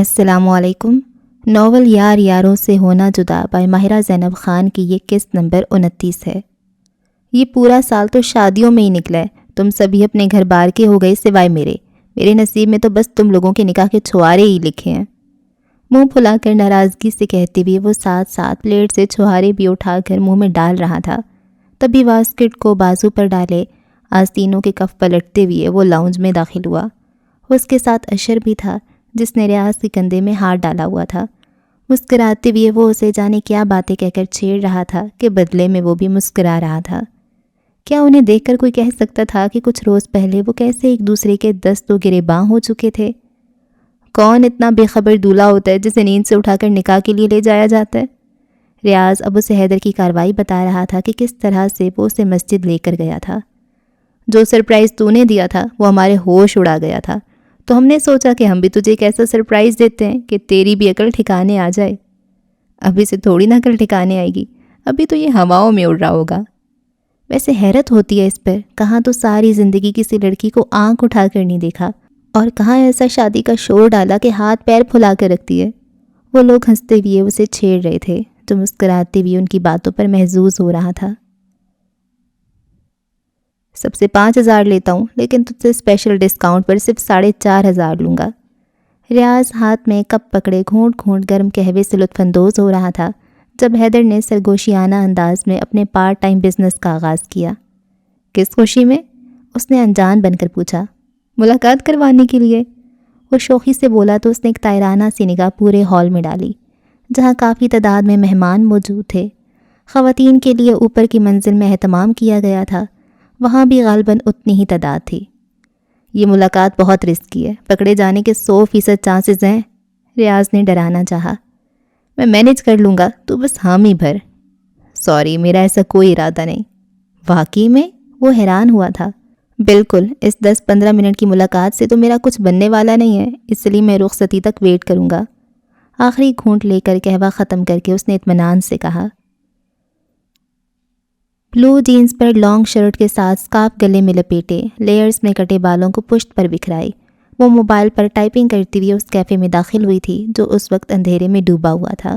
السلام علیکم۔ ناول یار یاروں سے ہونا جدا بائی ماہرہ زینب خان کی یہ قسط نمبر 29 ہے۔ یہ پورا سال تو شادیوں میں ہی نکلا ہے، تم سبھی اپنے گھر بار کے ہو گئے سوائے میرے نصیب میں تو بس تم لوگوں کے نکاح کے چھوارے ہی لکھے ہیں۔ منہ پھلا کر ناراضگی سے کہتے ہوئے وہ ساتھ ساتھ پلیٹ سے چھوارے بھی اٹھا کر منہ میں ڈال رہا تھا، تبھی واسکٹ کو بازو پر ڈالے آستینوں کے کف پلٹتے ہوئے وہ لاؤنج میں داخل ہوا۔ اس کے ساتھ اشر بھی تھا جس نے ریاض کے کندھے میں ہاتھ ڈالا ہوا تھا۔ مسکراتے ہوئے وہ اسے جانے کیا باتیں کہہ کر چھیڑ رہا تھا کہ بدلے میں وہ بھی مسکرا رہا تھا۔ کیا انہیں دیکھ کر کوئی کہہ سکتا تھا کہ کچھ روز پہلے وہ کیسے ایک دوسرے کے دست و گریباں ہو چکے تھے؟ کون اتنا بے خبر دولہا ہوتا ہے جسے نیند سے اٹھا کر نکاح کے لیے لے جایا جاتا ہے؟ ریاض اب اسے حیدر کی کارروائی بتا رہا تھا کہ کس طرح سے وہ اسے مسجد لے کر گیا تھا۔ جو سرپرائز تو نے دیا تھا وہ ہمارے ہوش اڑا گیا تھا، تو ہم نے سوچا کہ ہم بھی تجھے ایک ایسا سرپرائز دیتے ہیں کہ تیری بھی عقل ٹھکانے آ جائے۔ ابھی سے تھوڑی نہ عقل ٹھکانے آئے گی، ابھی تو یہ ہواؤں میں اڑ رہا ہوگا۔ ویسے حیرت ہوتی ہے اس پر، کہاں تو ساری زندگی کسی لڑکی کو آنکھ اٹھا کر نہیں دیکھا، اور کہاں ایسا شادی کا شور ڈالا کہ ہاتھ پیر پھلا کر رکھتی ہے۔ وہ لوگ ہنستے ہوئے اسے چھیڑ رہے تھے، جو مسکراتے ہوئے ان کی باتوں پر محظوظ ہو رہا تھا۔ سب سے 5,000 لیتا ہوں، لیکن تجھ سے اسپیشل ڈسکاؤنٹ پر صرف 4,500 لوں گا۔ ریاض ہاتھ میں کپ پکڑے گھونٹ گھونٹ گرم قہوے سے لطف اندوز ہو رہا تھا جب حیدر نے سرگوشیانہ انداز میں اپنے پارٹ ٹائم بزنس کا آغاز کیا۔ کس خوشی میں؟ اس نے انجان بن کر پوچھا۔ ملاقات کروانے کے لیے، وہ شوخی سے بولا تو اس نے ایک طائرانہ سی نگاہ پورے ہال میں ڈالی، جہاں کافی تعداد میں مہمان موجود تھے۔ خواتین کے لیے اوپر کی منزل میں اہتمام کیا گیا تھا، وہاں بھی غالباً اتنی ہی تعداد تھی۔ یہ ملاقات بہت رسکی ہے، پکڑے جانے کے 100% چانسز ہیں، ریاض نے ڈرانا چاہا۔ میں مینیج کر لوں گا، تو بس حامی بھر۔ سوری، میرا ایسا کوئی ارادہ نہیں۔ واقعی میں؟ وہ حیران ہوا تھا۔ بالکل، اس 10-15 منٹ کی ملاقات سے تو میرا کچھ بننے والا نہیں ہے، اس لیے میں رخصتی تک ویٹ کروں گا۔ آخری گھونٹ لے کر قہوہ ختم کر کے اس نے اطمینان سے کہا۔ بلو جینز پر لانگ شرٹ کے ساتھ سکارف گلے میں لپیٹے، لیئرز میں کٹے بالوں کو پشت پر بکھرائے، وہ موبائل پر ٹائپنگ کرتی ہوئی اس کیفے میں داخل ہوئی تھی جو اس وقت اندھیرے میں ڈوبا ہوا تھا۔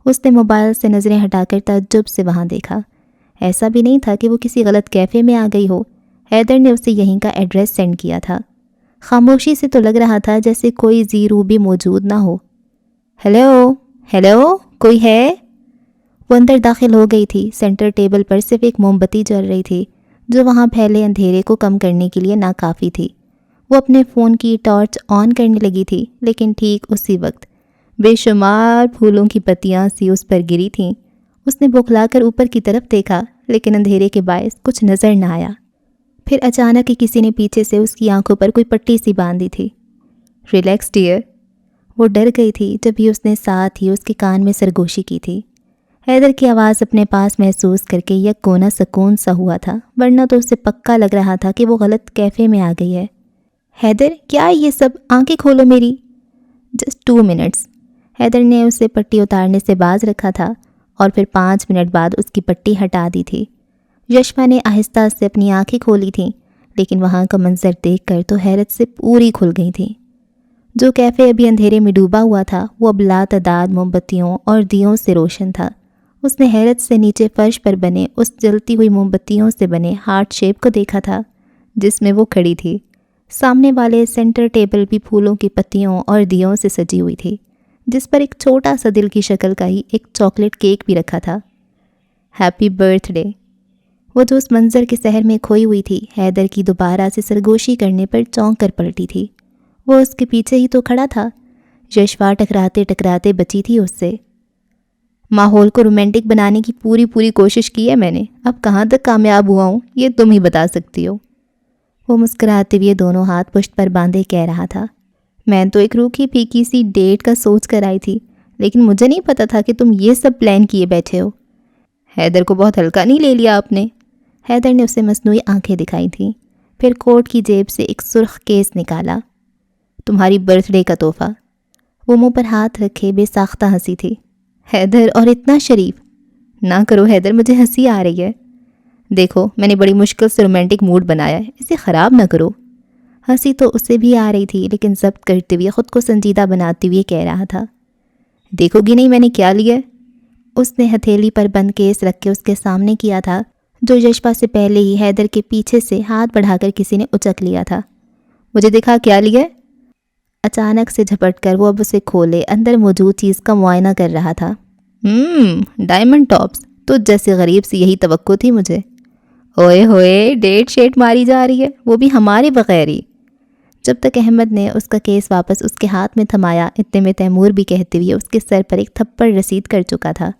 اس نے موبائل سے نظریں ہٹا کر تعجب سے وہاں دیکھا۔ ایسا بھی نہیں تھا کہ وہ کسی غلط کیفے میں آ گئی ہو، حیدر نے اسے یہیں کا ایڈریس سینڈ کیا تھا۔ خاموشی سے تو لگ رہا تھا جیسے کوئی زیرو بھی موجود نہ ہو۔ ہیلو، کوئی ہے؟ وہ اندر داخل ہو گئی تھی۔ سینٹر ٹیبل پر صرف ایک موم بتی جل رہی تھی جو وہاں پھیلے اندھیرے کو کم کرنے کے لیے ناکافی تھی۔ وہ اپنے فون کی ٹارچ آن کرنے لگی تھی، لیکن ٹھیک اسی وقت بے شمار پھولوں کی پتیاں سی اس پر گری تھیں۔ اس نے بوکھلا کر اوپر کی طرف دیکھا، لیکن اندھیرے کے باعث کچھ نظر نہ آیا۔ پھر اچانک ہی کسی نے پیچھے سے اس کی آنکھوں پر کوئی پٹی سی باندھی تھی۔ Relax dear. وہ ڈر گئی تھی جب ہی اس نے ساتھ ہی اس کے کان میں سرگوشی کی تھی۔ حیدر کی آواز اپنے پاس محسوس کر کے یک کونا سکون سا ہوا تھا، ورنہ تو اسے پکا لگ رہا تھا کہ وہ غلط کیفے میں آ گئی ہے۔ حیدر، کیا یہ سب؟ آنکھیں کھولو میری۔ Just 2 minutes. حیدر نے اسے پٹی اتارنے سے باز رکھا تھا اور پھر 5 منٹ بعد اس کی پٹی ہٹا دی تھی۔ یشما نے آہستہ سے اپنی آنکھیں کھولی تھیں، لیکن وہاں کا منظر دیکھ کر تو حیرت سے پوری کھل گئی تھی۔ جو کیفے ابھی اندھیرے میں ڈوبا ہوا تھا وہ اب لا تعداد موم بتیوں اور دیوں سے روشن تھا۔ اس نے حیرت سے نیچے فرش پر بنے اس جلتی ہوئی موم بتیوں سے بنے ہارٹ شیپ کو دیکھا تھا جس میں وہ کھڑی تھی۔ سامنے والے سینٹر ٹیبل بھی پھولوں کی پتیوں اور دیوں سے سجی ہوئی تھی، جس پر ایک چھوٹا سا دل کی شکل کا ہی ایک چاکلیٹ کیک بھی رکھا تھا۔ Happy birth day. وہ جو اس منظر کے سحر میں کھوئی ہوئی تھی، حیدر کی دوبارہ سے سرگوشی کرنے پر چونک کر پلٹی تھی۔ وہ اس کے پیچھے ہی تو کھڑا تھا۔ یشوا ٹکراتے ٹکراتے بچی تھی اس سے۔ ماحول کو رومانٹک بنانے کی پوری کوشش کی ہے میں نے، اب کہاں تک کامیاب ہوا ہوں یہ تم ہی بتا سکتی ہو۔ وہ مسکراتے ہوئے دونوں ہاتھ پشت پر باندھے کہہ رہا تھا۔ میں تو ایک روکھی پھیکی سی ڈیٹ کا سوچ کر آئی تھی، لیکن مجھے نہیں پتا تھا کہ تم یہ سب پلان کیے بیٹھے ہو۔ حیدر کو بہت ہلکا نہیں لے لیا آپ نے؟ حیدر نے اسے مصنوعی آنکھیں دکھائی تھیں، پھر کوٹ کی جیب سے ایک سرخ کیس نکالا۔ تمہاری برتھ ڈے کا تحفہ۔ وہ منہ پر ہاتھ رکھے بے ساختہ ہنسی تھی۔ حیدر، اور اتنا شریف؟ نہ کرو حیدر، مجھے ہنسی آ رہی ہے۔ دیکھو، میں نے بڑی مشکل سے رومانٹک موڈ بنایا ہے، اسے خراب نہ کرو۔ ہنسی تو اسے بھی آ رہی تھی، لیکن ضبط کرتے ہوئے خود کو سنجیدہ بناتے ہوئے کہہ رہا تھا، دیکھو گی نہیں میں نے کیا لیا ہے؟ اس نے ہتھیلی پر بند کیس رکھ کے اس کے سامنے کیا تھا، جو یشپا سے پہلے ہی حیدر کے پیچھے سے ہاتھ بڑھا کر کسی نے اچک لیا تھا۔ مجھے دکھا کیا لیا ہے؟ اچانک سے جھپٹ کر وہ اب اسے کھولے اندر موجود چیز کا معائنہ کر رہا تھا۔ ڈائمنڈ ٹاپس، تو جیسے غریب سے یہی توقع تھی مجھے۔ اوئے ہوئے، ڈیٹ شیٹ ماری جا رہی ہے، وہ بھی ہمارے بغیر ہی۔ جب تک احمد نے اس کا کیس واپس اس کے ہاتھ میں تھمایا، اتنے میں تیمور بھی کہتے ہوئے اس کے سر پر ایک تھپڑ رسید کر چکا تھا۔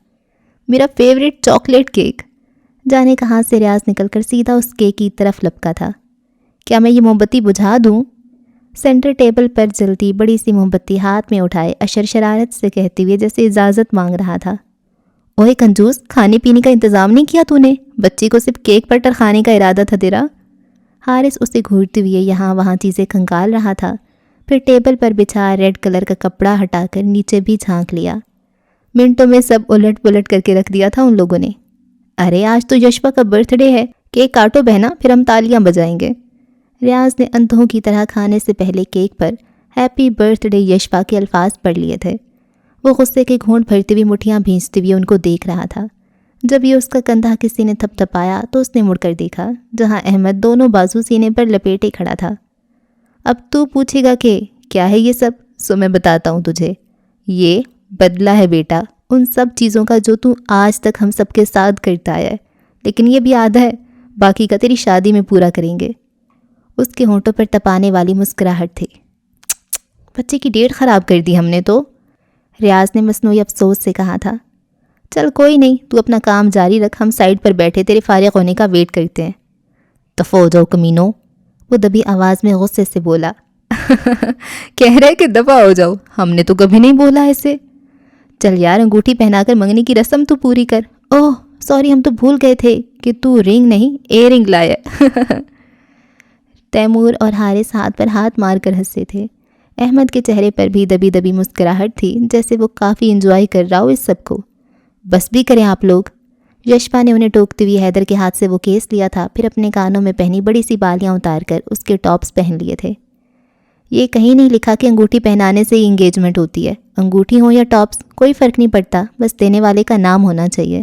میرا فیوریٹ چاکلیٹ کیک۔ جانے کہاں سے ریاض نکل کر سیدھا اس کیک کی طرف لپکا تھا۔ کیا میں یہ موم بتی بجھا دوں؟ سینٹر ٹیبل پر جلتی بڑی سی موم بتی ہاتھ میں اٹھائے اشر شرارت سے کہتے ہوئے جیسے اجازت مانگ رہا تھا۔ اوے کنجوس، کھانے پینے کا انتظام نہیں کیا تو نے؟ بچی کو صرف کیک پٹر کھانے کا ارادہ تھا تیرا؟ حارث اسے گھورتے ہوئے یہاں وہاں چیزیں کھنگال رہا تھا، پھر ٹیبل پر بچھا ریڈ کلر کا کپڑا ہٹا کر نیچے بھی جھانک لیا۔ منٹوں میں سب الٹ پلٹ کر کے رکھ دیا تھا ان لوگوں نے۔ ارے آج تو یشپا کا برتھ ڈے ہے، کیک کاٹو بہنا، پھر ہم تالیاں بجائیں گے۔ ریاض نے اندھوں کی طرح کھانے سے پہلے کیک پر ہیپی برتھ ڈے یشپا کے الفاظ پڑھ لیے تھے۔ وہ غصے کے گھونٹ بھرتے ہوئے مٹھیاں بھینچتے ہوئے ان کو دیکھ رہا تھا۔ جب یہ اس کا کندھا کسی نے تھپ تھپایا تو اس نے مڑ کر دیکھا، جہاں احمد دونوں بازو سینے پر لپیٹے کھڑا تھا۔ اب تو پوچھے گا کہ کیا ہے یہ سب؟ سو میں بتاتا ہوں تجھے، یہ بدلہ ہے بیٹا ان سب چیزوں کا جو تو آج تک ہم سب کے ساتھ کرتا ہے، لیکن یہ بھی آدھا ہے، باقی کا تیری شادی میں پورا کریں گے۔ اس کے ہونٹوں پر تپانے والی مسکراہٹ تھی۔ بچے کی ڈیٹ خراب کر دی ہم نے تو، ریاض نے مصنوعی افسوس سے کہا تھا۔ چل کوئی نہیں، تو اپنا کام جاری رکھ، ہم سائڈ پر بیٹھے تیرے فارغ ہونے کا ویٹ کرتے ہیں۔ دفع ہو جاؤ کمینو، وہ دبی آواز میں غصے سے بولا۔ کہہ رہے کہ دفع ہو جاؤ، ہم نے تو کبھی نہیں بولا ایسے۔ چل یار انگوٹھی پہنا کر منگنی کی رسم تو پوری کر۔ اوہ سوری، ہم تو بھول گئے تھے کہ تو رنگ نہیں اے رنگ لائے۔ تیمور اور حارث ہاتھ پر ہاتھ مار کر ہنسے تھے۔ احمد کے چہرے پر بھی دبی دبی مسکراہٹ تھی، جیسے وہ کافی انجوائے کر رہا ہو اس سب کو۔ بس بھی کریں آپ لوگ۔ یشپا نے انہیں ٹوکتے ہوئے حیدر کے ہاتھ سے وہ کیس لیا تھا، پھر اپنے کانوں میں پہنی بڑی سی بالیاں اتار کر اس کے ٹاپس پہن لیے تھے۔ یہ کہیں نہیں لکھا کہ انگوٹھی پہنانے سے ہی انگیجمنٹ ہوتی ہے، انگوٹھی ہو یا ٹاپس کوئی فرق نہیں پڑتا، بس دینے والے کا نام ہونا چاہیے۔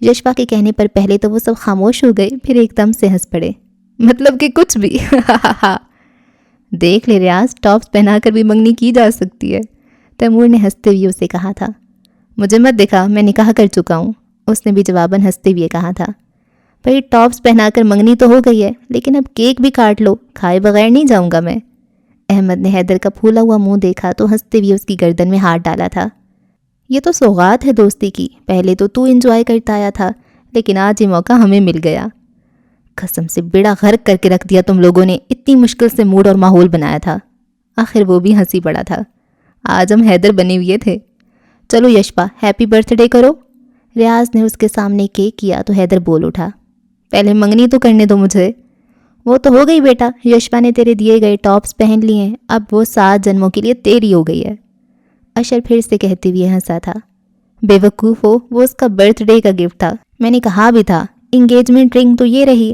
یشپا کے کہنے پر پہلے تو وہ سب خاموش ہو گئے، پھر ایک دم سے ہنس پڑے۔ مطلب کہ کچھ بھی۔ دیکھ لے ریاض، ٹاپس پہنا کر بھی منگنی کی جا سکتی ہے، تیمور نے ہنستے ہوئے اسے کہا تھا۔ مجھے مت دکھا، میں نکاح کر چکا ہوں، اس نے بھی جواباً ہنستے ہوئے کہا تھا۔ بھئی ٹاپس پہنا کر منگنی تو ہو گئی ہے، لیکن اب کیک بھی کاٹ لو، کھائے بغیر نہیں جاؤں گا میں۔ احمد نے حیدر کا پھولا ہوا منہ دیکھا تو ہنستے ہوئے اس کی گردن میں ہاتھ ڈالا تھا۔ یہ تو سوغات ہے دوستی کی، پہلے تو انجوائے کرتا آیا تھا، لیکن آج یہ موقع ہمیں مل گیا۔ قسم سے بیڑا غرق کر کے رکھ دیا تم لوگوں نے، اتنی مشکل سے موڈ اور ماحول بنایا تھا۔ آخر وہ بھی ہنسی پڑا تھا۔ آج ہم حیدر بنے ہوئے تھے۔ چلو یشپا ہیپی برتھ ڈے کرو۔ ریاض نے اس کے سامنے کیک کیا تو حیدر بول اٹھا، پہلے منگنی تو کرنے دو مجھے۔ وہ تو ہو گئی بیٹا، یشپا نے تیرے دیے گئے ٹاپس پہن لیے ہیں، اب وہ 7 جنموں کے لیے تیری ہو گئی ہے۔ اشر پھر سے کہتے ہوئے ہنسا تھا۔ بے وقوف ہو، وہ اس کا برتھ ڈے کا گفٹ تھا، میں نے کہا بھی تھا، انگیجمنٹ رنگ تو یہ رہی۔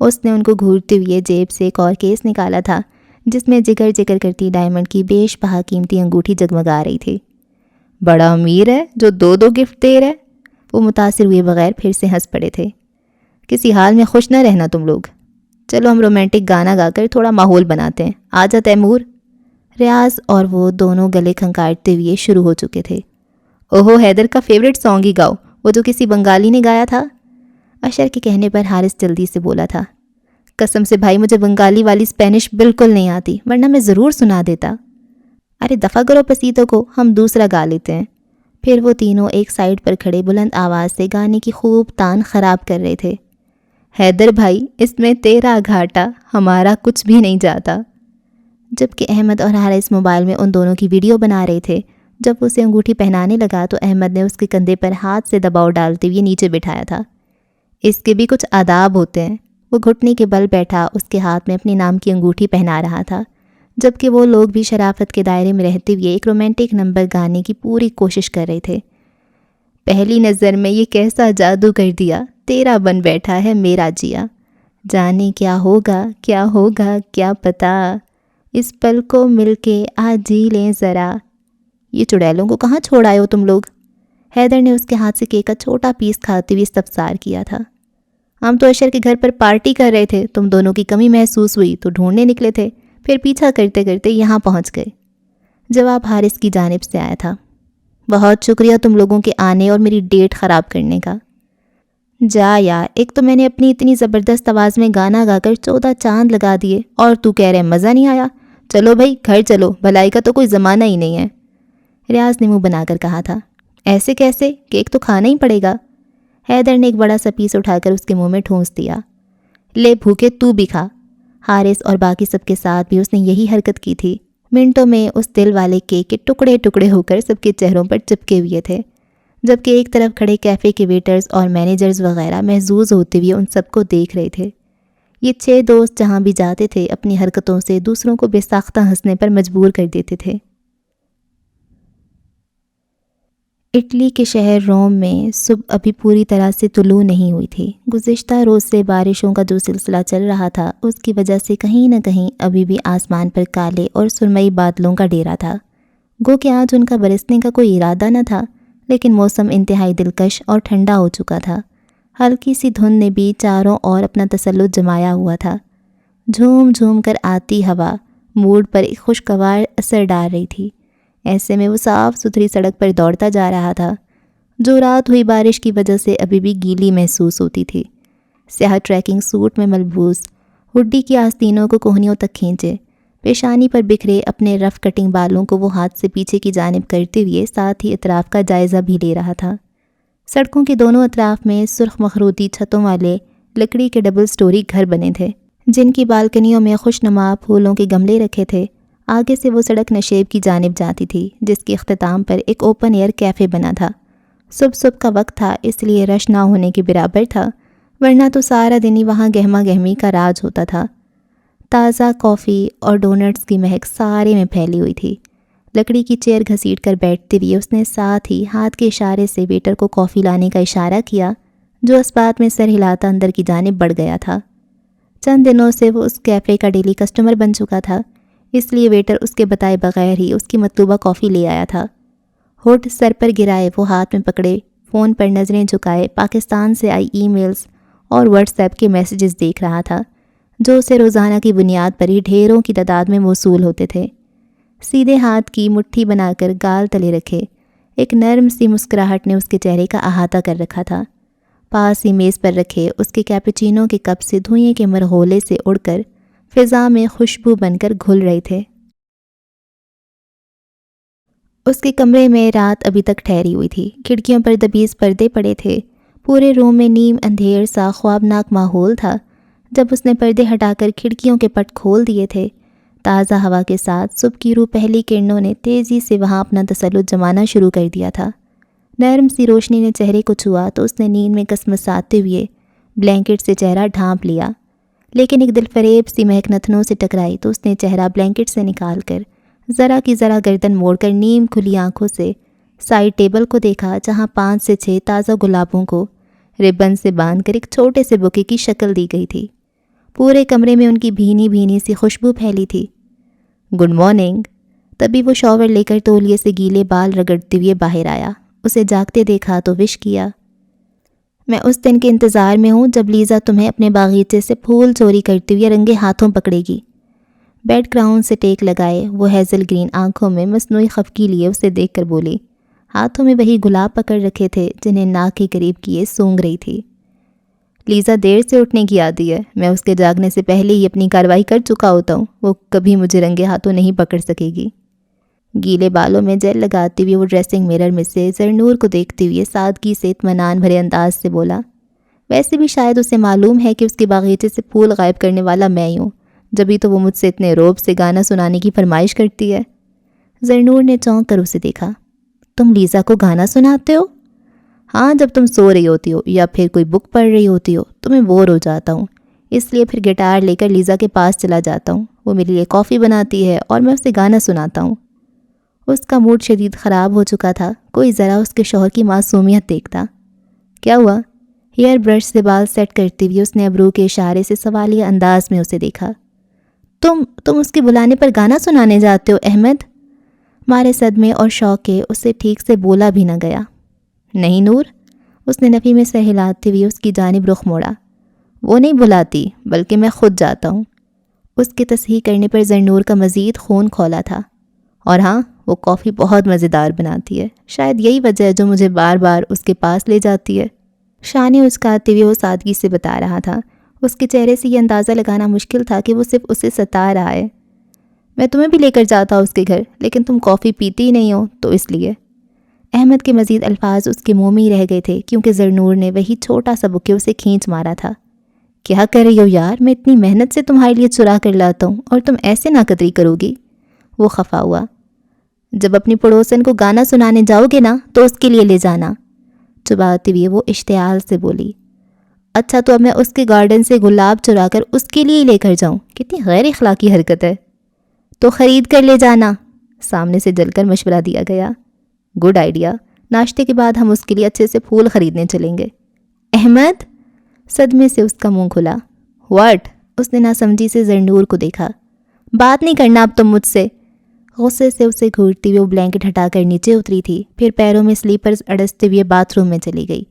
اس نے ان کو گھورتے ہوئے جیب سے ایک اور کیس نکالا تھا، جس میں جگر جگر کرتی ڈائمنڈ کی بیش بہا قیمتی انگوٹھی جگمگا رہی تھی۔ بڑا امیر ہے جو 2 گفٹ دے رہے۔ وہ متاثر ہوئے بغیر پھر سے ہنس پڑے تھے۔ کسی حال میں خوش نہ رہنا تم لوگ، چلو ہم رومانٹک گانا گا کر تھوڑا ماحول بناتے ہیں، آجا تیمور۔ ریاض اور وہ دونوں گلے کھنکارتے ہوئے شروع ہو چکے تھے۔ اوہو حیدر کا فیوریٹ سانگ ہی گاؤ، وہ جو کسی بنگالی نے گایا تھا۔ اشر کے کہنے پر حارث جلدی سے بولا تھا۔ قسم سے بھائی مجھے بنگالی والی اسپینش بالکل نہیں آتی، ورنہ میں ضرور سنا دیتا۔ ارے دفع کرو پسیتوں کو، ہم دوسرا گا لیتے ہیں۔ پھر وہ تینوں ایک سائڈ پر کھڑے بلند آواز سے گانے کی خوب تان خراب کر رہے تھے۔ حیدر بھائی اس میں تیرا گھاٹا، ہمارا کچھ بھی نہیں جاتا۔ جبکہ احمد اور حارث موبائل میں ان دونوں کی ویڈیو بنا رہے تھے۔ جب اسے انگوٹھی پہنانے لگا تو احمد نے اس کے کندھے پر ہاتھ سے دباؤ ڈالتے ہوئے نیچے بٹھایا تھا۔ اس کے بھی کچھ آداب ہوتے ہیں۔ وہ گھٹنے کے بل بیٹھا اس کے ہاتھ میں اپنے نام کی انگوٹھی پہنا رہا تھا، جبکہ وہ لوگ بھی شرافت کے دائرے میں رہتے ہوئے ایک رومانٹک نمبر گانے کی پوری کوشش کر رہے تھے۔ پہلی نظر میں یہ کیسا جادو کر دیا، تیرا بن بیٹھا ہے میرا جیا، جانے کیا ہوگا کیا پتہ، اس پل کو مل کے آج جی لیں ذرا۔ یہ چڑیلوں کو کہاں چھوڑ آئے ہو تم لوگ؟ حیدر نے اس کے ہاتھ سے کیک کا چھوٹا پیس کھاتے ہوئے استفسار کیا تھا۔ ہم تو اشر کے گھر پر پارٹی کر رہے تھے، تم دونوں کی کمی محسوس ہوئی تو ڈھونڈنے نکلے تھے، پھر پیچھا کرتے کرتے یہاں پہنچ گئے۔ جواب حارث کی جانب سے آیا تھا۔ بہت شکریہ تم لوگوں کے آنے اور میری ڈیٹ خراب کرنے کا۔ جا یار، ایک تو میں نے اپنی اتنی زبردست آواز میں گانا گا کر 14 چاند لگا دیے اور تو کہہ رہے مزہ نہیں آیا۔ چلو بھائی گھر چلو، بھلائی کا تو کوئی زمانہ ہی نہیں ہے۔ ریاض نے منہ بنا کر کہا تھا۔ ایسے کیسے؟ کیک تو کھانا ہی پڑے گا۔ حیدر نے ایک بڑا سا پیس اٹھا کر اس کے منہ میں ٹھونس دیا۔ لے بھوکے تو بھی کھا۔ حارث اور باقی سب کے ساتھ بھی اس نے یہی حرکت کی تھی۔ منٹوں میں اس دل والے کیک کے ٹکڑے ٹکڑے ہو کر سب کے چہروں پر چپکے ہوئے تھے، جبکہ ایک طرف کھڑے کیفے کے ویٹرز اور مینیجرز وغیرہ محظوظ ہوتے ہوئے ان سب کو دیکھ رہے تھے۔ یہ 6 دوست جہاں بھی جاتے تھے اپنی حرکتوں سے دوسروں کو بے ساختہ ہنسنے پر مجبور کر دیتے تھے۔ اٹلی کے شہر روم میں صبح ابھی پوری طرح سے طلوع نہیں ہوئی تھی۔ گزشتہ روز سے بارشوں کا جو سلسلہ چل رہا تھا اس کی وجہ سے کہیں نہ کہیں ابھی بھی آسمان پر کالے اور سرمئی بادلوں کا ڈیرا تھا۔ گو کہ آج ان کا برسنے کا کوئی ارادہ نہ تھا، لیکن موسم انتہائی دلکش اور ٹھنڈا ہو چکا تھا۔ ہلکی سی دھند نے بھی چاروں اور اپنا تسلط جمایا ہوا تھا۔ جھوم جھوم کر آتی ہوا موڈ پر ایک خوشگوار اثر ڈال رہی تھی۔ ایسے میں وہ صاف ستھری سڑک پر دوڑتا جا رہا تھا، جو رات ہوئی بارش کی وجہ سے ابھی بھی گیلی محسوس ہوتی تھی۔ سیاہ ٹریکنگ سوٹ میں ملبوس، ہڈی کی آستینوں کو کوہنیوں تک کھینچے، پیشانی پر بکھرے اپنے رف کٹنگ بالوں کو وہ ہاتھ سے پیچھے کی جانب کرتے ہوئے ساتھ ہی اطراف کا جائزہ بھی لے رہا تھا۔ سڑکوں کے دونوں اطراف میں سرخ مخروطی چھتوں والے لکڑی کے ڈبل سٹوری گھر بنے تھے، جن کی بالکنیوں میں خوشنما پھولوں کے گملے رکھے تھے۔ آگے سے وہ سڑک نشیب کی جانب جاتی تھی، جس کے اختتام پر ایک اوپن ایئر کیفے بنا تھا۔ صبح کا وقت تھا، اس لیے رش نہ ہونے کے برابر تھا، ورنہ تو سارا دن ہی وہاں گہما گہمی کا راج ہوتا تھا۔ تازہ کافی اور ڈونٹس کی مہک سارے میں پھیلی ہوئی تھی۔ لکڑی کی چیئر گھسیٹ کر بیٹھتے ہوئے اس نے ساتھ ہی ہاتھ کے اشارے سے ویٹر کو کافی لانے کا اشارہ کیا، جو اس بات میں سر ہلاتا اندر کی جانب بڑھ گیا تھا۔ چند دنوں سے وہ اس کیفے کا ڈیلی کسٹمر بن چکا تھا، اس لیے ویٹر اس کے بتائے بغیر ہی اس کی مطلوبہ کافی لے آیا تھا۔ ہوٹ سر پر گرائے وہ ہاتھ میں پکڑے فون پر نظریں جھکائے پاکستان سے آئی ای میلز اور واٹس ایپ کے میسیجز دیکھ رہا تھا، جو اسے روزانہ کی بنیاد پر ہی ڈھیروں کی تعداد میں موصول ہوتے تھے۔ سیدھے ہاتھ کی مٹھی بنا کر گال تلے رکھے ایک نرم سی مسکراہٹ نے اس کے چہرے کا احاطہ کر رکھا تھا۔ پاس ہی میز پر رکھے اس کے کیپچینو کے کپ سے دھوئیں کے مرغولے سے اڑ کر فضا میں خوشبو بن کر گھل رہے تھے۔ اس کے کمرے میں رات ابھی تک ٹھہری ہوئی تھی، کھڑکیوں پر دبیز پردے پڑے تھے، پورے روم میں نیم اندھیر سا خوابناک ماحول تھا۔ جب اس نے پردے ہٹا کر کھڑکیوں کے پٹ کھول دیے تھے، تازہ ہوا کے ساتھ صبح کی روح پہلی کرنوں نے تیزی سے وہاں اپنا تسلط جمانا شروع کر دیا تھا۔ نرم سی روشنی نے چہرے کو چھوا تو اس نے نیند میں کسمساتے ہوئے بلینکٹ سے چہرہ ڈھانپ لیا، لیکن ایک دل فریب سی مہک نتنوں سے ٹکرائی تو اس نے چہرہ بلینکٹ سے نکال کر ذرا کی ذرا گردن موڑ کر نیم کھلی آنکھوں سے سائڈ ٹیبل کو دیکھا، جہاں 5 سے 6 تازہ گلابوں کو ربن سے باندھ کر ایک چھوٹے سے بوکے کی شکل دی گئی تھی۔ پورے کمرے میں ان کی بھینی بھینی سی خوشبو پھیلی تھی۔ Good morning. تبھی وہ شاور لے کر تولیے سے گیلے بال رگڑتے ہوئے باہر آیا۔ اسے جاگتے دیکھا تو وش کیا۔ میں اس دن کے انتظار میں ہوں جب لیزا تمہیں اپنے باغیچے سے پھول چوری کرتے ہوئے رنگے ہاتھوں پکڑے گی۔ بیڈ گراؤنڈ سے ٹیک لگائے وہ ہیزل گرین آنکھوں میں مصنوعی خفگی لیے اسے دیکھ کر بولی، ہاتھوں میں وہی گلاب پکڑ رکھے تھے جنہیں ناک کے قریب کیے سونگ رہی تھی۔ لیزا دیر سے اٹھنے کی عادی ہے، میں اس کے جاگنے سے پہلے ہی اپنی کارروائی کر چکا ہوتا ہوں، وہ کبھی مجھے رنگے ہاتھوں نہیں پکڑ سکے گی۔ گیلے بالوں میں جیل لگاتے ہوئے وہ ڈریسنگ میرر میں سے زرنور کو دیکھتے ہوئے سادگی سے اطمینان بھرے انداز سے بولا، ویسے بھی شاید اسے معلوم ہے کہ اس کے باغیچے سے پھول غائب کرنے والا میں ہی ہوں، جبھی تو وہ مجھ سے اتنے روب سے گانا سنانے کی فرمائش کرتی ہے۔ زرنور نے چونک کر اسے دیکھا۔ تم لیزا کو گانا سناتے ہو؟ ہاں، جب تم سو رہی ہوتی ہو یا پھر کوئی بک پڑھ رہی ہوتی ہو تو میں بور ہو جاتا ہوں، اس لیے پھر گٹار لے کر لیزا کے پاس چلا جاتا ہوں، وہ میرے لیے کافی بناتی ہے اور میں اسے گانا سناتا ہوں۔ اس کا موڈ شدید خراب ہو چکا تھا، کوئی ذرا اس کے شوہر کی معصومیت دیکھتا۔ کیا ہوا؟ ایئر برش سے بال سیٹ کرتے ہوئے اس نے ابرو کے اشارے سے سوالیہ انداز میں اسے دیکھا۔ تم اس کے بلانے پر گانا سنانے جاتے ہو احمد؟ مارے صدمے اور شوق کے اسے ٹھیک سے بولا بھی نہ گیا۔ نہیں نور، اس نے نفی میں سر ہلاتے ہوئے اس کی جانب رخ موڑا۔ وہ نہیں بلاتی بلکہ میں خود جاتا ہوں۔ اس کے تصحیح کرنے پر زرنور کا مزید خون کھولا تھا۔ اور ہاں، وہ کافی بہت مزیدار بناتی ہے، شاید یہی وجہ ہے جو مجھے بار بار اس کے پاس لے جاتی ہے۔ شانے اسکاتے ہوئے وہ سادگی سے بتا رہا تھا۔ اس کے چہرے سے یہ اندازہ لگانا مشکل تھا کہ وہ صرف اسے ستا رہا ہے۔ میں تمہیں بھی لے کر جاتا ہوں اس کے گھر، لیکن تم کافی پیتی ہی نہیں ہو تو اس لیے۔ احمد کے مزید الفاظ اس کے منہ میں ہی رہ گئے تھے کیونکہ زرنور نے وہی چھوٹا سا بکے اسے کھینچ مارا تھا۔ کیا کر رہی ہو یار، میں اتنی محنت سے تمہارے لیے چرا کر لاتا ہوں اور تم ایسے ناقدری کرو گی؟ وہ خفا ہوا۔ جب اپنی پڑوسن کو گانا سنانے جاؤ گے نا تو اس کے لیے لے جانا، چباتے ہوئے وہ اشتعال سے بولی۔ اچھا تو اب میں اس کے گارڈن سے گلاب چرا کر اس کے لیے ہی لے کر جاؤں؟ کتنی غیر اخلاقی حرکت ہے۔ تو خرید کر لے جانا، سامنے سے جل کر مشورہ دیا گیا۔ گڈ آئیڈیا، ناشتے کے بعد ہم اس کے لیے اچھے سے پھول خریدنے چلیں گے۔ احمد، صدمے سے اس کا منہ کھلا۔ واٹ؟ اس نے ناسمجھی سے زرنور کو دیکھا۔ بات نہیں کرنا اب تم مجھ سے۔ غصے سے اسے گھورتی ہوئے وہ بلینکٹ ہٹا کر نیچے اتری تھی، پھر پیروں میں سلیپرز اڑستے ہوئے باتھ روم میں چلی گئی۔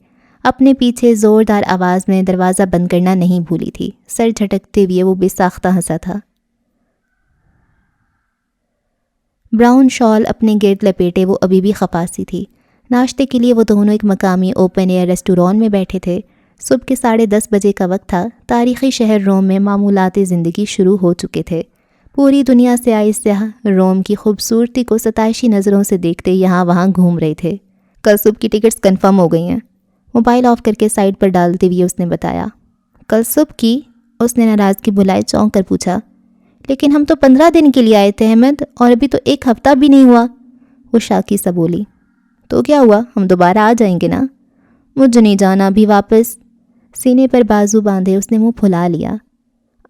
اپنے پیچھے زوردار آواز میں دروازہ بند کرنا نہیں بھولی تھی۔ سر جھٹکتے ہوئے وہ بے ساختہ ہنسا تھا۔ براؤن شال اپنے گرد لپیٹے وہ ابھی بھی خفا سی تھی۔ ناشتے کے لیے وہ دونوں ایک مقامی اوپن ایئر ریسٹوران میں بیٹھے تھے۔ صبح کے 10:30 بجے کا وقت تھا۔ تاریخی شہر روم میں معمولات زندگی شروع ہو چکے تھے۔ پوری دنیا سے آئے سیاح روم کی خوبصورتی کو ستائشی نظروں سے دیکھتے یہاں وہاں گھوم رہے تھے۔ کل صبح کی ٹکٹس کنفرم ہو گئی ہیں، موبائل آف کر کے سائڈ پر ڈالتے ہوئے اس نے بتایا۔ کل صبح کی؟ اس نے ناراضگی بھلائے چونک کر پوچھا۔ لیکن ہم تو 15 دن کے لیے آئے تھے احمد، اور ابھی تو 1 ہفتہ بھی نہیں ہوا، وہ شاکی سا بولی۔ تو کیا ہوا، ہم دوبارہ آ جائیں گے نا؟ مجھے نہیں جانا ابھی واپس۔ سینے پر بازو باندھے اس نے منہ پھلا لیا۔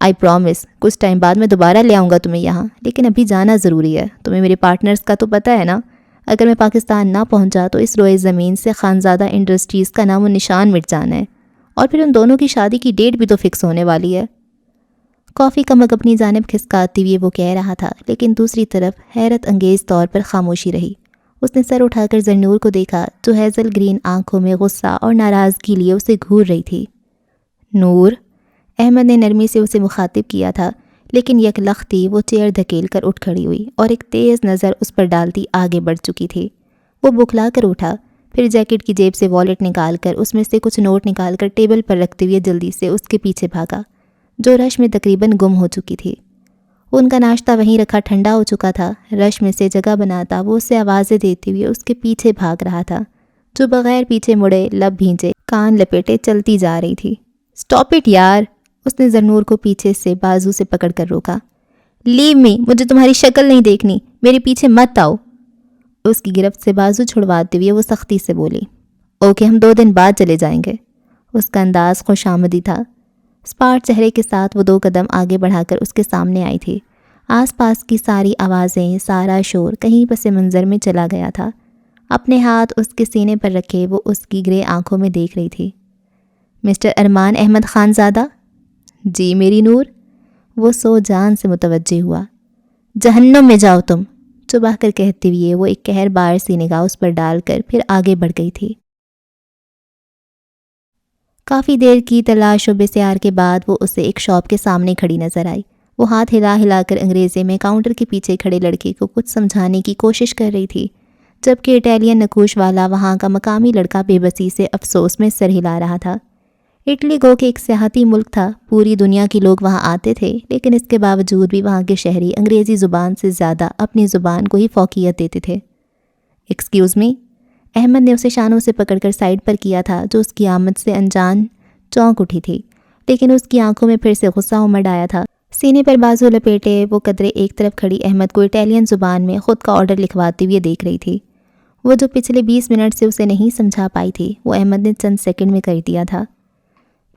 آئی پرومس، کچھ ٹائم بعد میں دوبارہ لے آؤں گا تمہیں یہاں، لیکن ابھی جانا ضروری ہے۔ تمہیں میرے پارٹنرز کا تو پتہ ہے نا، اگر میں پاکستان نہ پہنچا تو اس روئے زمین سے خانزادہ انڈسٹریز کا نام و نشان مٹ جانا ہے، اور پھر ان دونوں کی شادی کی ڈیٹ بھی تو فکس ہونے والی ہے۔ کافی کا مگ اپنی جانب کھسکاتے ہوئے وہ کہہ رہا تھا، لیکن دوسری طرف حیرت انگیز طور پر خاموشی رہی۔ اس نے سر اٹھا کر زرنور کو دیکھا جو ہیزل گرین آنکھوں میں غصہ اور ناراضگی لیے اسے گھور رہی تھی۔ نور، احمد نے نرمی سے اسے مخاطب کیا تھا، لیکن یک لختی وہ چیئر دھکیل کر اٹھ کھڑی ہوئی اور ایک تیز نظر اس پر ڈالتی آگے بڑھ چکی تھی۔ وہ بکھلا کر اٹھا، پھر جیکٹ کی جیب سے والیٹ نکال کر اس میں سے کچھ نوٹ نکال کر ٹیبل پر رکھتے ہوئے جلدی سے اس کے پیچھے بھاگا، جو رش میں تقریباً گم ہو چکی تھی۔ ان کا ناشتہ وہیں رکھا ٹھنڈا ہو چکا تھا۔ رش میں سے جگہ بناتا وہ اسے آوازیں دیتے ہوئے اس کے پیچھے بھاگ رہا تھا، جو بغیر پیچھے مڑے، لب بھینچے، کان لپیٹے چلتی جا رہی تھی۔ اسٹاپ اٹ یار، اس نے زرنور کو پیچھے سے بازو سے پکڑ کر روکا۔ لیو می، مجھے تمہاری شکل نہیں دیکھنی، میرے پیچھے مت آؤ۔ اس کی گرفت سے بازو چھڑواتے ہوئے وہ سختی سے بولی۔ اوکے، ہم 2 دن بعد چلے جائیں گے۔ اس کا انداز خوش آمدی تھا۔ اسپاٹ چہرے کے ساتھ وہ 2 قدم آگے بڑھا کر اس کے سامنے آئی تھی۔ آس پاس کی ساری آوازیں، سارا شور کہیں پس منظر میں چلا گیا تھا۔ اپنے ہاتھ اس کے سینے پر رکھے وہ اس کی گرے آنکھوں میں دیکھ رہی تھی۔ مسٹر ارمان احمد خان زادہ؟ جی میری نور، وہ سو جان سے متوجہ ہوا۔ جہنم میں جاؤ تم، چبا کر کہتے ہوئے وہ ایک قہر بار سی نگاہ اس پر ڈال کر پھر آگے بڑھ گئی تھی۔ کافی دیر کی تلاش و بسیار کے بعد وہ اسے ایک شاپ کے سامنے کھڑی نظر آئی۔ وہ ہاتھ ہلا ہلا کر انگریزی میں کاؤنٹر کے پیچھے کھڑے لڑکے کو کچھ سمجھانے کی کوشش کر رہی تھی، جبکہ اٹیلین نقوش والا وہاں کا مقامی لڑکا بے بسی سے افسوس میں سر ہلا رہا تھا۔ اٹلی گو کہ ایک سیاحتی ملک تھا، پوری دنیا کے لوگ وہاں آتے تھے، لیکن اس کے باوجود بھی وہاں کے شہری انگریزی زبان سے زیادہ اپنی زبان کو ہی فوقیت دیتے تھے۔ ایکسکیوز می، احمد نے اسے شانوں سے پکڑ کر سائڈ پر کیا تھا، جو اس کی آمد سے انجان چونک اٹھی تھی، لیکن اس کی آنکھوں میں پھر سے غصہ امڈ آیا تھا۔ سینے پر بازو لپیٹے وہ قدرے ایک طرف کھڑی احمد کو اٹیلین زبان میں خود کا آرڈر لکھواتے ہوئے دیکھ رہی تھی۔ وہ جو پچھلے 20 منٹ سے اسے نہیں سمجھا پائی تھی، وہ احمد نے چند سیکنڈ میں کر دیا تھا۔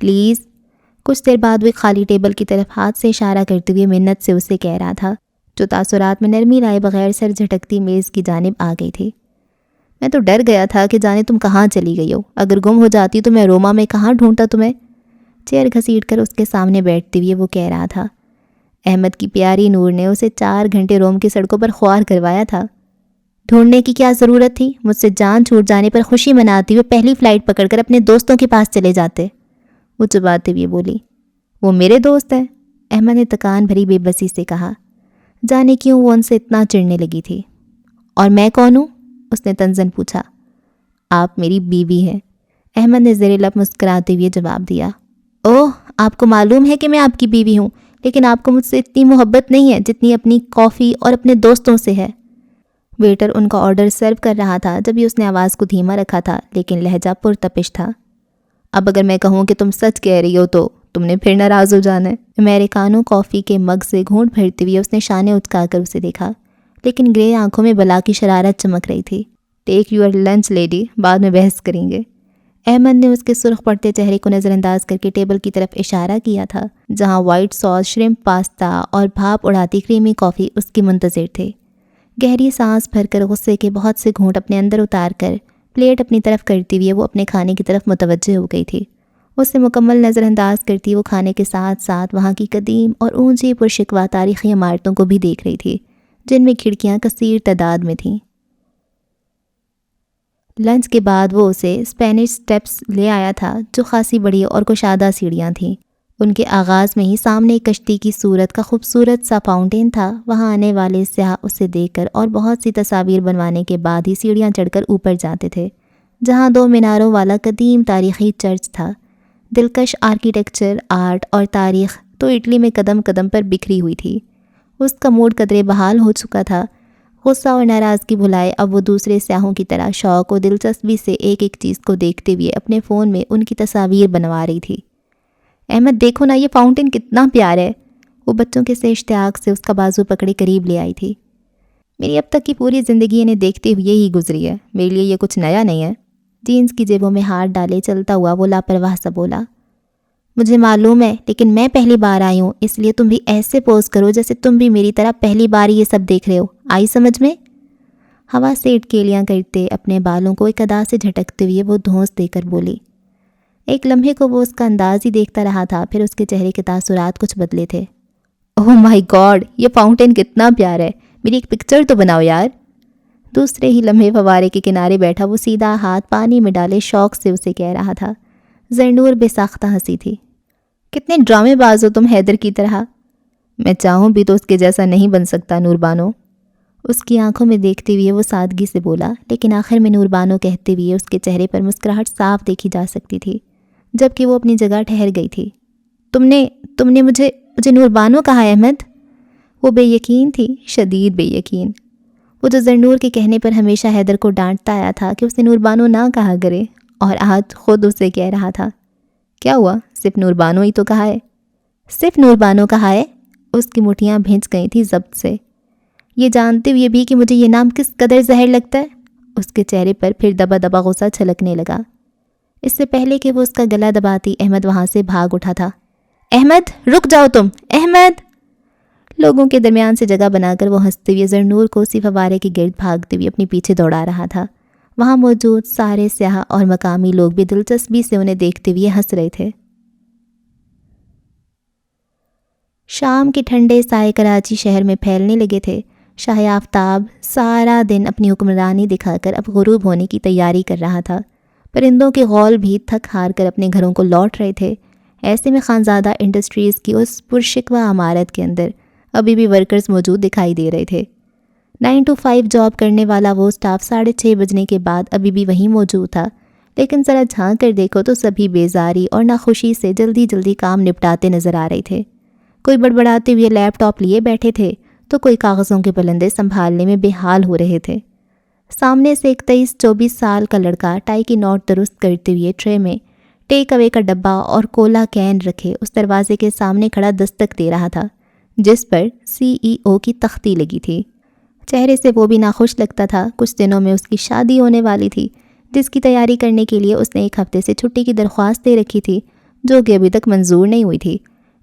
پلیز، کچھ دیر بعد وہ ایک خالی ٹیبل کی طرف ہاتھ سے اشارہ کرتے ہوئے منت سے اسے کہہ رہا تھا، جو تاثرات میں نرمی لائے بغیر سر جھٹکتی میز کی جانب آ گئی تھی۔ میں تو ڈر گیا تھا کہ جانے تم کہاں چلی گئی ہو، اگر گم ہو جاتی تو میں روما میں کہاں ڈھونڈتا تمہیں۔ چیئر گھسیٹ کر اس کے سامنے بیٹھتے ہوئے وہ کہہ رہا تھا۔ احمد کی پیاری نور نے اسے 4 گھنٹے روم کی سڑکوں پر خوار کروایا تھا۔ ڈھونڈنے کی کیا ضرورت تھی؟ مجھ سے جان چھوٹ جانے پر خوشی مناتے ہوئے پہلی فلائٹ پکڑ کر اپنے دوستوں کے پاس چلے جاتے۔ وہ چباتے ہوئے بولی۔ وہ میرے دوست ہیں، احمد نے تکان بھری بے بسی سے کہا۔ جانے کیوں وہ ان سے اتنا چڑھنے لگی تھی۔ اور میں کون ہوں؟ اس نے تنزن پوچھا۔ آپ میری بیوی ہیں، احمد نے زیر لب مسکراتے ہوئے جواب دیا۔ اوہ، آپ کو معلوم ہے کہ میں آپ کی بیوی ہوں، لیکن آپ کو مجھ سے اتنی محبت نہیں ہے جتنی اپنی کافی اور اپنے دوستوں سے ہے۔ ویٹر ان کا آرڈر سرو کر رہا تھا جبھی اس نے آواز کو دھیما رکھا تھا، لیکن لہجہ پرتپش تھا۔ اب اگر میں کہوں کہ تم سچ کہہ رہی ہو تو تم نے پھر ناراض ہو جانا ہے۔ امریکانو کافی کے مگ سے گھونٹ بھرتے ہوئے اس نے شانے اچکا کر اسے دیکھا، لیکن گرے آنکھوں میں بلا کی شرارت چمک رہی تھی۔ ٹیک یور لنچ لیڈی، بعد میں بحث کریں گے۔ احمد نے اس کے سرخ پڑتے چہرے کو نظر انداز کر کے ٹیبل کی طرف اشارہ کیا تھا، جہاں وائٹ ساس، شرمپ پاستا اور بھاپ اڑاتی کریمی کافی اس کی منتظر تھے۔ گہری سانس بھر کر غصے کے بہت سے گھونٹ اپنے اندر اتار کر پلیٹ اپنی طرف کرتی ہوئے وہ اپنے کھانے کی طرف متوجہ ہو گئی تھی۔ اسے مکمل نظر انداز کرتی وہ کھانے کے ساتھ ساتھ وہاں کی قدیم اور اونچی پرشکوہ تاریخی عمارتوں کو بھی دیکھ رہی تھی، جن میں کھڑکیاں کثیر تعداد میں تھیں۔ لنچ کے بعد وہ اسے اسپینش سٹیپس لے آیا تھا، جو خاصی بڑی اور کشادہ سیڑھیاں تھیں۔ ان کے آغاز میں ہی سامنے ایک کشتی کی صورت کا خوبصورت سا فاؤنٹین تھا۔ وہاں آنے والے سیاح اسے دیکھ کر اور بہت سی تصاویر بنوانے کے بعد ہی سیڑھیاں چڑھ کر اوپر جاتے تھے، جہاں 2 میناروں والا قدیم تاریخی چرچ تھا۔ دلکش آرکیٹیکچر، آرٹ اور تاریخ تو اٹلی میں قدم قدم پر بکھری ہوئی تھی۔ اس کا موڈ قدرے بحال ہو چکا تھا۔ غصہ اور ناراضگی بھلائے اب وہ دوسرے سیاحوں کی طرح شوق و دلچسپی سے ایک ایک چیز کو دیکھتے ہوئے اپنے فون میں ان کی تصاویر بنوا رہی تھی۔ احمد دیکھو نا، یہ فاؤنٹین کتنا پیارا ہے۔ وہ بچوں کے سے اشتیاق سے اس کا بازو پکڑے قریب لے آئی تھی۔ میری اب تک کی پوری زندگی انہیں دیکھتے ہوئے ہی گزری ہے، میرے لیے یہ کچھ نیا نہیں ہے۔ جینز کی جیبوں میں ہاتھ ڈالے چلتا ہوا وہ لاپرواہ سا بولا۔ مجھے معلوم ہے، لیکن میں پہلی بار آئی ہوں، اس لیے تم بھی ایسے پوز کرو جیسے تم بھی میری طرح پہلی بار یہ سب دیکھ رہے ہو۔ آئی سمجھ میں؟ ہوا سے اٹکیلیاں کرتے اپنے بالوں کو ایک ادا سے جھٹکتے ہوئے وہ دھونس دے کر بولی۔ ایک لمحے کو وہ اس کا انداز ہی دیکھتا رہا تھا، پھر اس کے چہرے کے تاثرات کچھ بدلے تھے۔ اوہ مائی گاڈ، یہ فاؤنٹین کتنا پیارا ہے، میری ایک پکچر تو بناؤ یار۔ دوسرے ہی لمحے فوارے کے کنارے بیٹھا وہ سیدھا ہاتھ پانی میں ڈالے شوق سے اسے کہہ رہا تھا۔ زرنور بے ساختہ ہنسی تھی۔ کتنے ڈرامے باز ہو تم حیدر کی طرح۔ میں چاہوں بھی تو اس کے جیسا نہیں بن سکتا نور بانو۔ اس کی آنکھوں میں دیکھتے ہوئے وہ سادگی سے بولا، لیکن آخر میں نور بانو کہتے ہوئے اس کے چہرے پر مسکراہٹ صاف دیکھی جا سکتی تھی، جبکہ وہ اپنی جگہ ٹھہر گئی تھی۔ تم نے مجھے نور بانو کہا احمد؟ وہ بے یقین تھی، شدید بے یقین۔ وہ جو زرنور کے کہنے پر ہمیشہ حیدر کو ڈانٹتا آیا تھا کہ اسے نور بانو نہ کہا کرے، اور آج خود اسے کہہ رہا تھا۔ کیا ہوا، صرف نور بانو ہی تو کہا ہے؟ صرف نور بانو کہا ہے؟ اس کی مٹھیاں بھینچ گئی تھی ضبط سے، یہ جانتے ہوئے بھی کہ مجھے یہ نام کس قدر زہر لگتا ہے۔ اس کے چہرے پر پھر دبا دبا غصہ چھلکنے لگا۔ اس سے پہلے کہ وہ اس کا گلا دباتی احمد وہاں سے بھاگ اٹھا تھا۔ احمد رک جاؤ تم، احمد! لوگوں کے درمیان سے جگہ بنا کر وہ ہنستے ہوئے زرنور کو اسی فوارے کے گرد بھاگتے ہوئے اپنے پیچھے دوڑا رہا تھا۔ وہاں موجود سارے سیاح اور مقامی لوگ بھی دلچسپی سے انہیں دیکھتے ہوئے ہنس رہے تھے۔ شام کے ٹھنڈے سائے کراچی شہر میں پھیلنے لگے تھے۔ شاہ آفتاب سارا دن اپنی حکمرانی دکھا کر اب غروب ہونے کی تیاری کر رہا تھا۔ پرندوں کے غول بھی تھک ہار کر اپنے گھروں کو لوٹ رہے تھے۔ ایسے میں خانزادہ انڈسٹریز کی اس پرشکوہ عمارت کے اندر ابھی بھی ورکرز موجود دکھائی دے رہے تھے۔ 9 to 5 جاب کرنے والا وہ سٹاف 6:30 بجنے کے بعد ابھی بھی وہیں موجود تھا، لیکن ذرا جھانک کر دیکھو تو سبھی بیزاری اور ناخوشی سے جلدی جلدی کام نپٹاتے نظر آ رہے تھے۔ کوئی بڑبڑاتے ہوئے لیپ ٹاپ لیے بیٹھے تھے تو کوئی کاغذوں کے پلندے سنبھالنے میں بے حال ہو رہے تھے۔ سامنے سے ایک 23-24 سال کا لڑکا ٹائی کی نوٹ درست کرتے ہوئے ٹرے میں ٹیک اوے کا ڈبہ اور کولا کین رکھے اس دروازے کے سامنے کھڑا دستک دے رہا تھا، جس پر CEO کی تختی لگی تھی۔ چہرے سے وہ بھی ناخوش لگتا تھا۔ کچھ دنوں میں اس کی شادی ہونے والی تھی، جس کی تیاری کرنے کے لیے اس نے 1 ہفتے سے چھٹی کی درخواست دے رکھی تھی، جو کہ ابھی تک منظور نہیں ہوئی تھی۔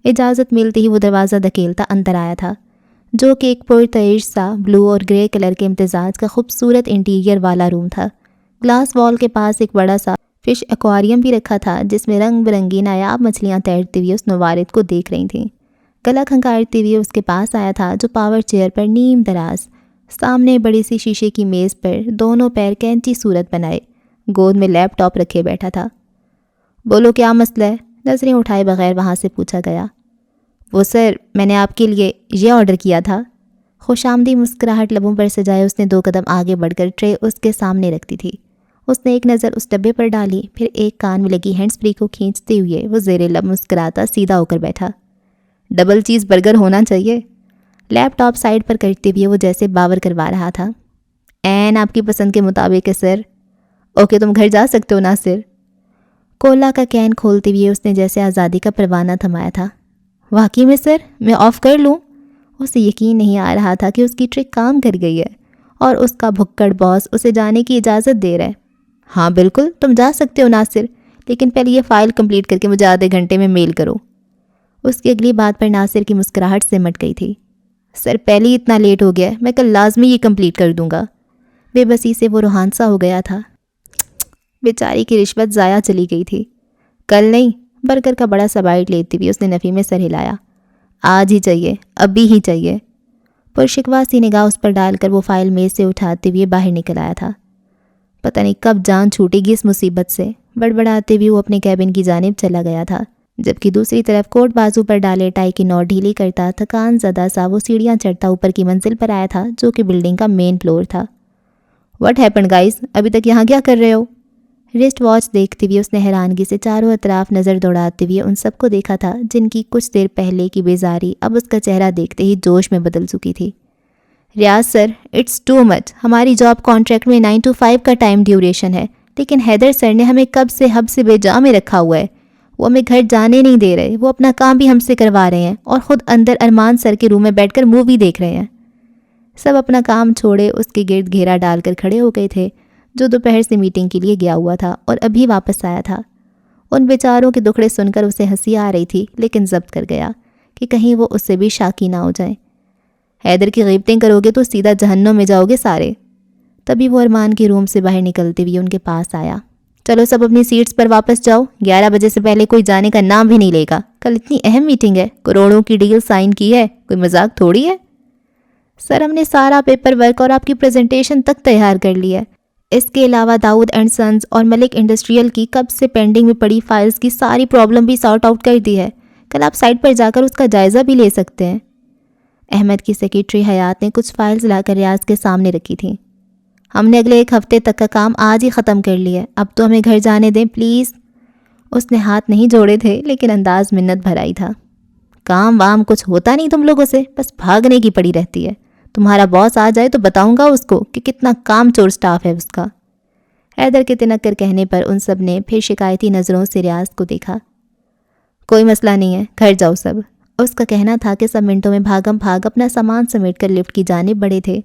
اجازت ملتے ہی وہ دروازہ دھکیلتا اندر آیا تھا، جو کہ ایک پرتعیش سا بلو اور گرے کلر کے امتزاج کا خوبصورت انٹیریئر والا روم تھا، گلاس وال کے پاس ایک بڑا سا فش ایکواریم بھی رکھا تھا جس میں رنگ برنگی نایاب مچھلیاں تیرتی ہوئی اس نوارد کو دیکھ رہی تھیں۔ گلا کھنکارتے ہوئے اس کے پاس آیا تھا جو پاور چیئر پر نیم دراز، سامنے بڑی سی شیشے کی میز پر دونوں پیر کینچی صورت بنائے گود میں لیپ ٹاپ رکھے بیٹھا تھا۔ بولو کیا مسئلہ ہے؟ نظریں اٹھائے بغیر وہاں سے پوچھا گیا۔ وہ سر، میں نے آپ کے لیے یہ آرڈر کیا تھا۔ خوش آمدی مسکراہٹ لبوں پر سجائے اس نے 2 قدم آگے بڑھ کر ٹرے اس کے سامنے رکھ دی تھی۔ اس نے ایک نظر اس ڈبے پر ڈالی، پھر ایک کان میں لگی ہینڈز فری کو کھینچتے ہوئے وہ زیر لب مسکراتا سیدھا ہو کر بیٹھا۔ ڈبل چیز برگر ہونا چاہیے۔ لیپ ٹاپ سائڈ پر کرتے ہوئے وہ جیسے باور کروا رہا تھا۔ این آپ کی پسند کے مطابق ہے سر۔ اوکے، تم گھر جا سکتے ہو ناصر۔ کولا کا کین کھولتے ہوئے اس نے جیسے آزادی کا پروانہ تھمایا تھا۔ واقعی میں سر، میں آف کر لوں؟ اسے یقین نہیں آ رہا تھا کہ اس کی ٹرک کام کر گئی ہے اور اس کا بھکڑ باس اسے جانے کی اجازت دے رہا ہے۔ ہاں بالکل، تم جا سکتے ہو ناصر، لیکن پہلے یہ فائل کمپلیٹ کر کے مجھے آدھے گھنٹے میں میل کرو۔ اس کی اگلی بات پر ناصر کی مسکراہٹ سمٹ گئی تھی۔ سر پہلے ہی اتنا لیٹ ہو گیا ہے، میں کل لازمی یہ کمپلیٹ کر دوں گا۔ بے بسی سے وہ روحان سا ہو گیا تھا۔ بیچاری کی رشوت ضائع چلی گئی تھی۔ کل نہیں، برگر کا بڑا سا بائٹ لیتی ہوئی اس نے نفی میں سر ہلایا۔ آج ہی چاہیے، ابھی ہی چاہیے۔ پرشکوا سی نگاہ اس پر ڈال کر وہ فائل میز سے اٹھاتے ہوئے باہر نکل آیا تھا۔ پتہ نہیں کب جان چھوٹے گی اس مصیبت سے، بڑبڑاتے ہوئے وہ اپنے کیبن کی جانب چلا گیا تھا، جبکہ دوسری طرف کوٹ بازو پر ڈالے ٹائی کی نوٹ ڈھیلی کرتا تھکان زدہ سا وہ سیڑھیاں چڑھتا اوپر کی منزل پر آیا تھا جو کہ بلڈنگ کا مین فلور تھا۔ واٹ ہیپنڈ گائز، ابھی تک یہاں کیا کر رہے ہو؟ رسٹ واچ دیکھتے ہوئے اس نے حیرانگی سے چاروں اطراف نظر دوڑاتے ہوئے ان سب کو دیکھا تھا جن کی کچھ دیر پہلے کی بیزاری اب اس کا چہرہ دیکھتے ہی جوش میں بدل چکی تھی۔ ریاض سر، اٹس ٹو مچ۔ ہماری جاب کانٹریکٹ میں 9 to 5 کا ٹائم ڈیوریشن ہے، لیکن حیدر سر نے ہمیں کب سے حب سے بے جا میں رکھا ہوا ہے۔ وہ ہمیں گھر جانے نہیں دے رہے، وہ اپنا کام بھی ہم سے کروا رہے ہیں اور خود اندر ارمان سر کے روم میں بیٹھ کر مووی دیکھ رہے ہیں۔ سب اپنا کام چھوڑے اس کے گرد گھیرا ڈال کر کھڑے ہو گئے تھے جو دوپہر سے میٹنگ کے لیے گیا ہوا تھا اور ابھی واپس آیا تھا۔ ان بیچاروں کے دکھڑے سن کر اسے ہنسی آ رہی تھی، لیکن ضبط کر گیا کہ کہیں وہ اس سے بھی شاکی نہ ہو جائیں۔ حیدر کی غیبتیں کرو گے تو سیدھا جہنم میں جاؤ گے سارے۔ تبھی وہ ارمان کے روم سے باہر نکلتے ہوئے ان کے پاس آیا۔ چلو سب اپنی سیٹس پر واپس جاؤ، 11 بجے سے پہلے کوئی جانے کا نام بھی نہیں لے گا۔ کل اتنی اہم میٹنگ ہے، کروڑوں کی ڈیل سائن کی ہے، کوئی مذاق تھوڑی ہے۔ سر ہم نے سارا پیپر ورک اور آپ کی پریزنٹیشن تک تیار کر لی ہے۔ اس کے علاوہ داؤد اینڈ سنز اور ملک انڈسٹریل کی کب سے پینڈنگ میں پڑی فائلز کی ساری پرابلم بھی سارٹ آؤٹ کر دی ہے۔ کل آپ سائٹ پر جا کر اس کا جائزہ بھی لے سکتے ہیں۔ احمد کی سیکریٹری حیات نے کچھ فائلز لا کر ریاض کے سامنے رکھی تھیں۔ ہم نے اگلے 1 ہفتے تک کا کام آج ہی ختم کر لیا ہے، اب تو ہمیں گھر جانے دیں پلیز۔ اس نے ہاتھ نہیں جوڑے تھے لیکن انداز منت بھرا ہی تھا۔ کام وام کچھ ہوتا نہیں تم لوگوں سے، بس بھاگنے کی پڑی رہتی ہے۔ تمہارا باس آ جائے تو بتاؤں گا اس کو کہ کتنا کام چور سٹاف ہے اس کا۔ حیدر کے تنک کر کہنے پر ان سب نے پھر شکایتی نظروں سے ریاض کو دیکھا۔ کوئی مسئلہ نہیں ہے، گھر جاؤ سب۔ اس کا کہنا تھا کہ سب منٹوں میں بھاگم بھاگ اپنا سامان سمیٹ کر لفٹ کی جانب بڑھے تھے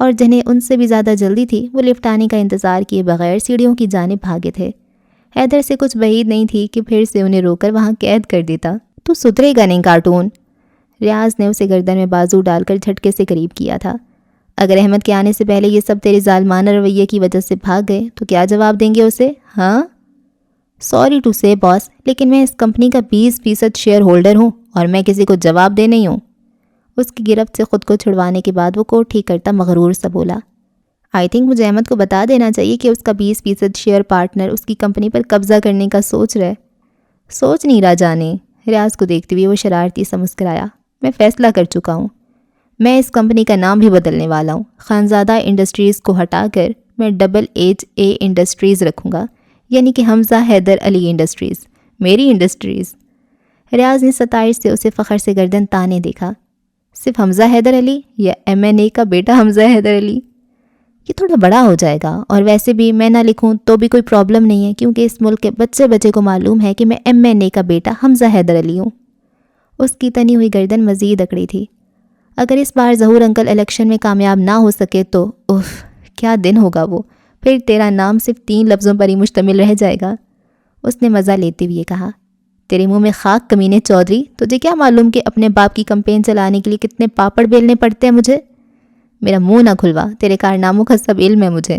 اور جنہیں ان سے بھی زیادہ جلدی تھی وہ لفٹ آنے کا انتظار کیے بغیر سیڑھیوں کی جانب بھاگے تھے۔ حیدر سے کچھ بعید نہیں تھی کہ پھر سے انہیں روک کر وہاں قید کر دیتا۔ تو سدھرے گا نہیں کارٹون۔ ریاض نے اسے گردن میں بازو ڈال کر جھٹکے سے قریب کیا تھا۔ اگر احمد کے آنے سے پہلے یہ سب تیرے ظالمانہ رویے کی وجہ سے بھاگ گئے تو کیا جواب دیں گے اسے؟ ہاں؟ سوری ٹو سے باس، لیکن میں اس کمپنی کا 20% شیئر ہولڈر ہوں اور میں کسی کو جواب دے نہیں ہوں۔ اس کی گرفت سے خود کو چھڑوانے کے بعد وہ کوٹ ٹھیک کرتا مغرور سا بولا۔ آئی تھنک مجھے احمد کو بتا دینا چاہیے کہ اس کا 20% شیئر پارٹنر اس کی کمپنی پر قبضہ کرنے کا سوچ رہا ہے۔ سوچ نہیں رہا جانے۔ ریاض کو دیکھتے ہوئے وہ شرارتی سا مسکرایا۔ میں فیصلہ کر چکا ہوں، میں اس کمپنی کا نام بھی بدلنے والا ہوں۔ خانزادہ انڈسٹریز کو ہٹا کر میں HA انڈسٹریز رکھوں گا، یعنی کہ حمزہ حیدر علی انڈسٹریز، میری انڈسٹریز۔ ریاض نے ستائش سے اسے فخر سے گردن تانے دیکھا۔ صرف حمزہ حیدر علی یا MNA کا بیٹا حمزہ حیدر علی؟ یہ تھوڑا بڑا ہو جائے گا، اور ویسے بھی میں نہ لکھوں تو بھی کوئی پرابلم نہیں ہے کیونکہ اس ملک کے بچے کو معلوم ہے کہ میں MNA کا بیٹا حمزہ حیدر علی ہوں۔ اس کی تنی ہوئی گردن مزید اکڑی تھی۔ اگر اس بار ظہور انکل الیکشن میں کامیاب نہ ہو سکے تو اوف، کیا دن ہوگا وہ، پھر تیرا نام صرف 3 لفظوں پر ہی مشتمل رہ جائے گا۔ اس نے مزہ لیتے ہوئے کہا۔ تیرے منہ میں خاک کمینے چودھری، تجھے کیا معلوم کہ اپنے باپ کی کمپین چلانے کے لیے کتنے پاپڑ بیلنے پڑتے ہیں مجھے؟ میرا منہ نہ کھلوا، تیرے کارناموں کا سب علم ہے مجھے۔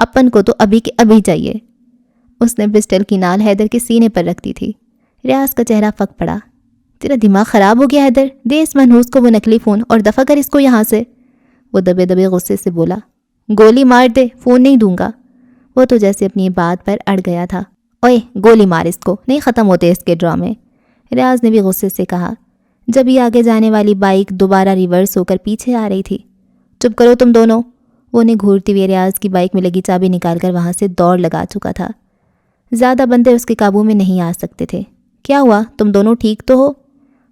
اپن کو تو ابھی کے ابھی چاہیے۔ اس نے پسٹل کی نال حیدر کے سینے پر رکھ دی تھی۔ ریاض کا چہرہ پھک پڑا۔ تیرا دماغ خراب ہو گیا حیدر، دے اس منحوس کو وہ نکلی فون اور دفع کر اس کو یہاں سے۔ وہ دبے دبے غصے سے بولا، گولی مار دے، فون نہیں دوں گا۔ وہ تو جیسے اپنی بات پر اڑ گیا تھا۔ اوئے گولی مار اس کو، نہیں ختم ہوتے اس کے ڈرامے۔ ریاض نے بھی غصے سے کہا جب یہ آگے جانے والی بائک دوبارہ ریورس ہو کر پیچھے آ رہی تھی۔ چپ کرو تم دونوں۔ وہ نے گھورتی ہوئے ریاض کی بائک میں لگی چابی نکال کر وہاں سے دوڑ لگا چکا تھا۔ زیادہ بندے اس کے قابو میں نہیں آ سکتے تھے۔ کیا ہوا، تم دونوں ٹھیک تو ہو؟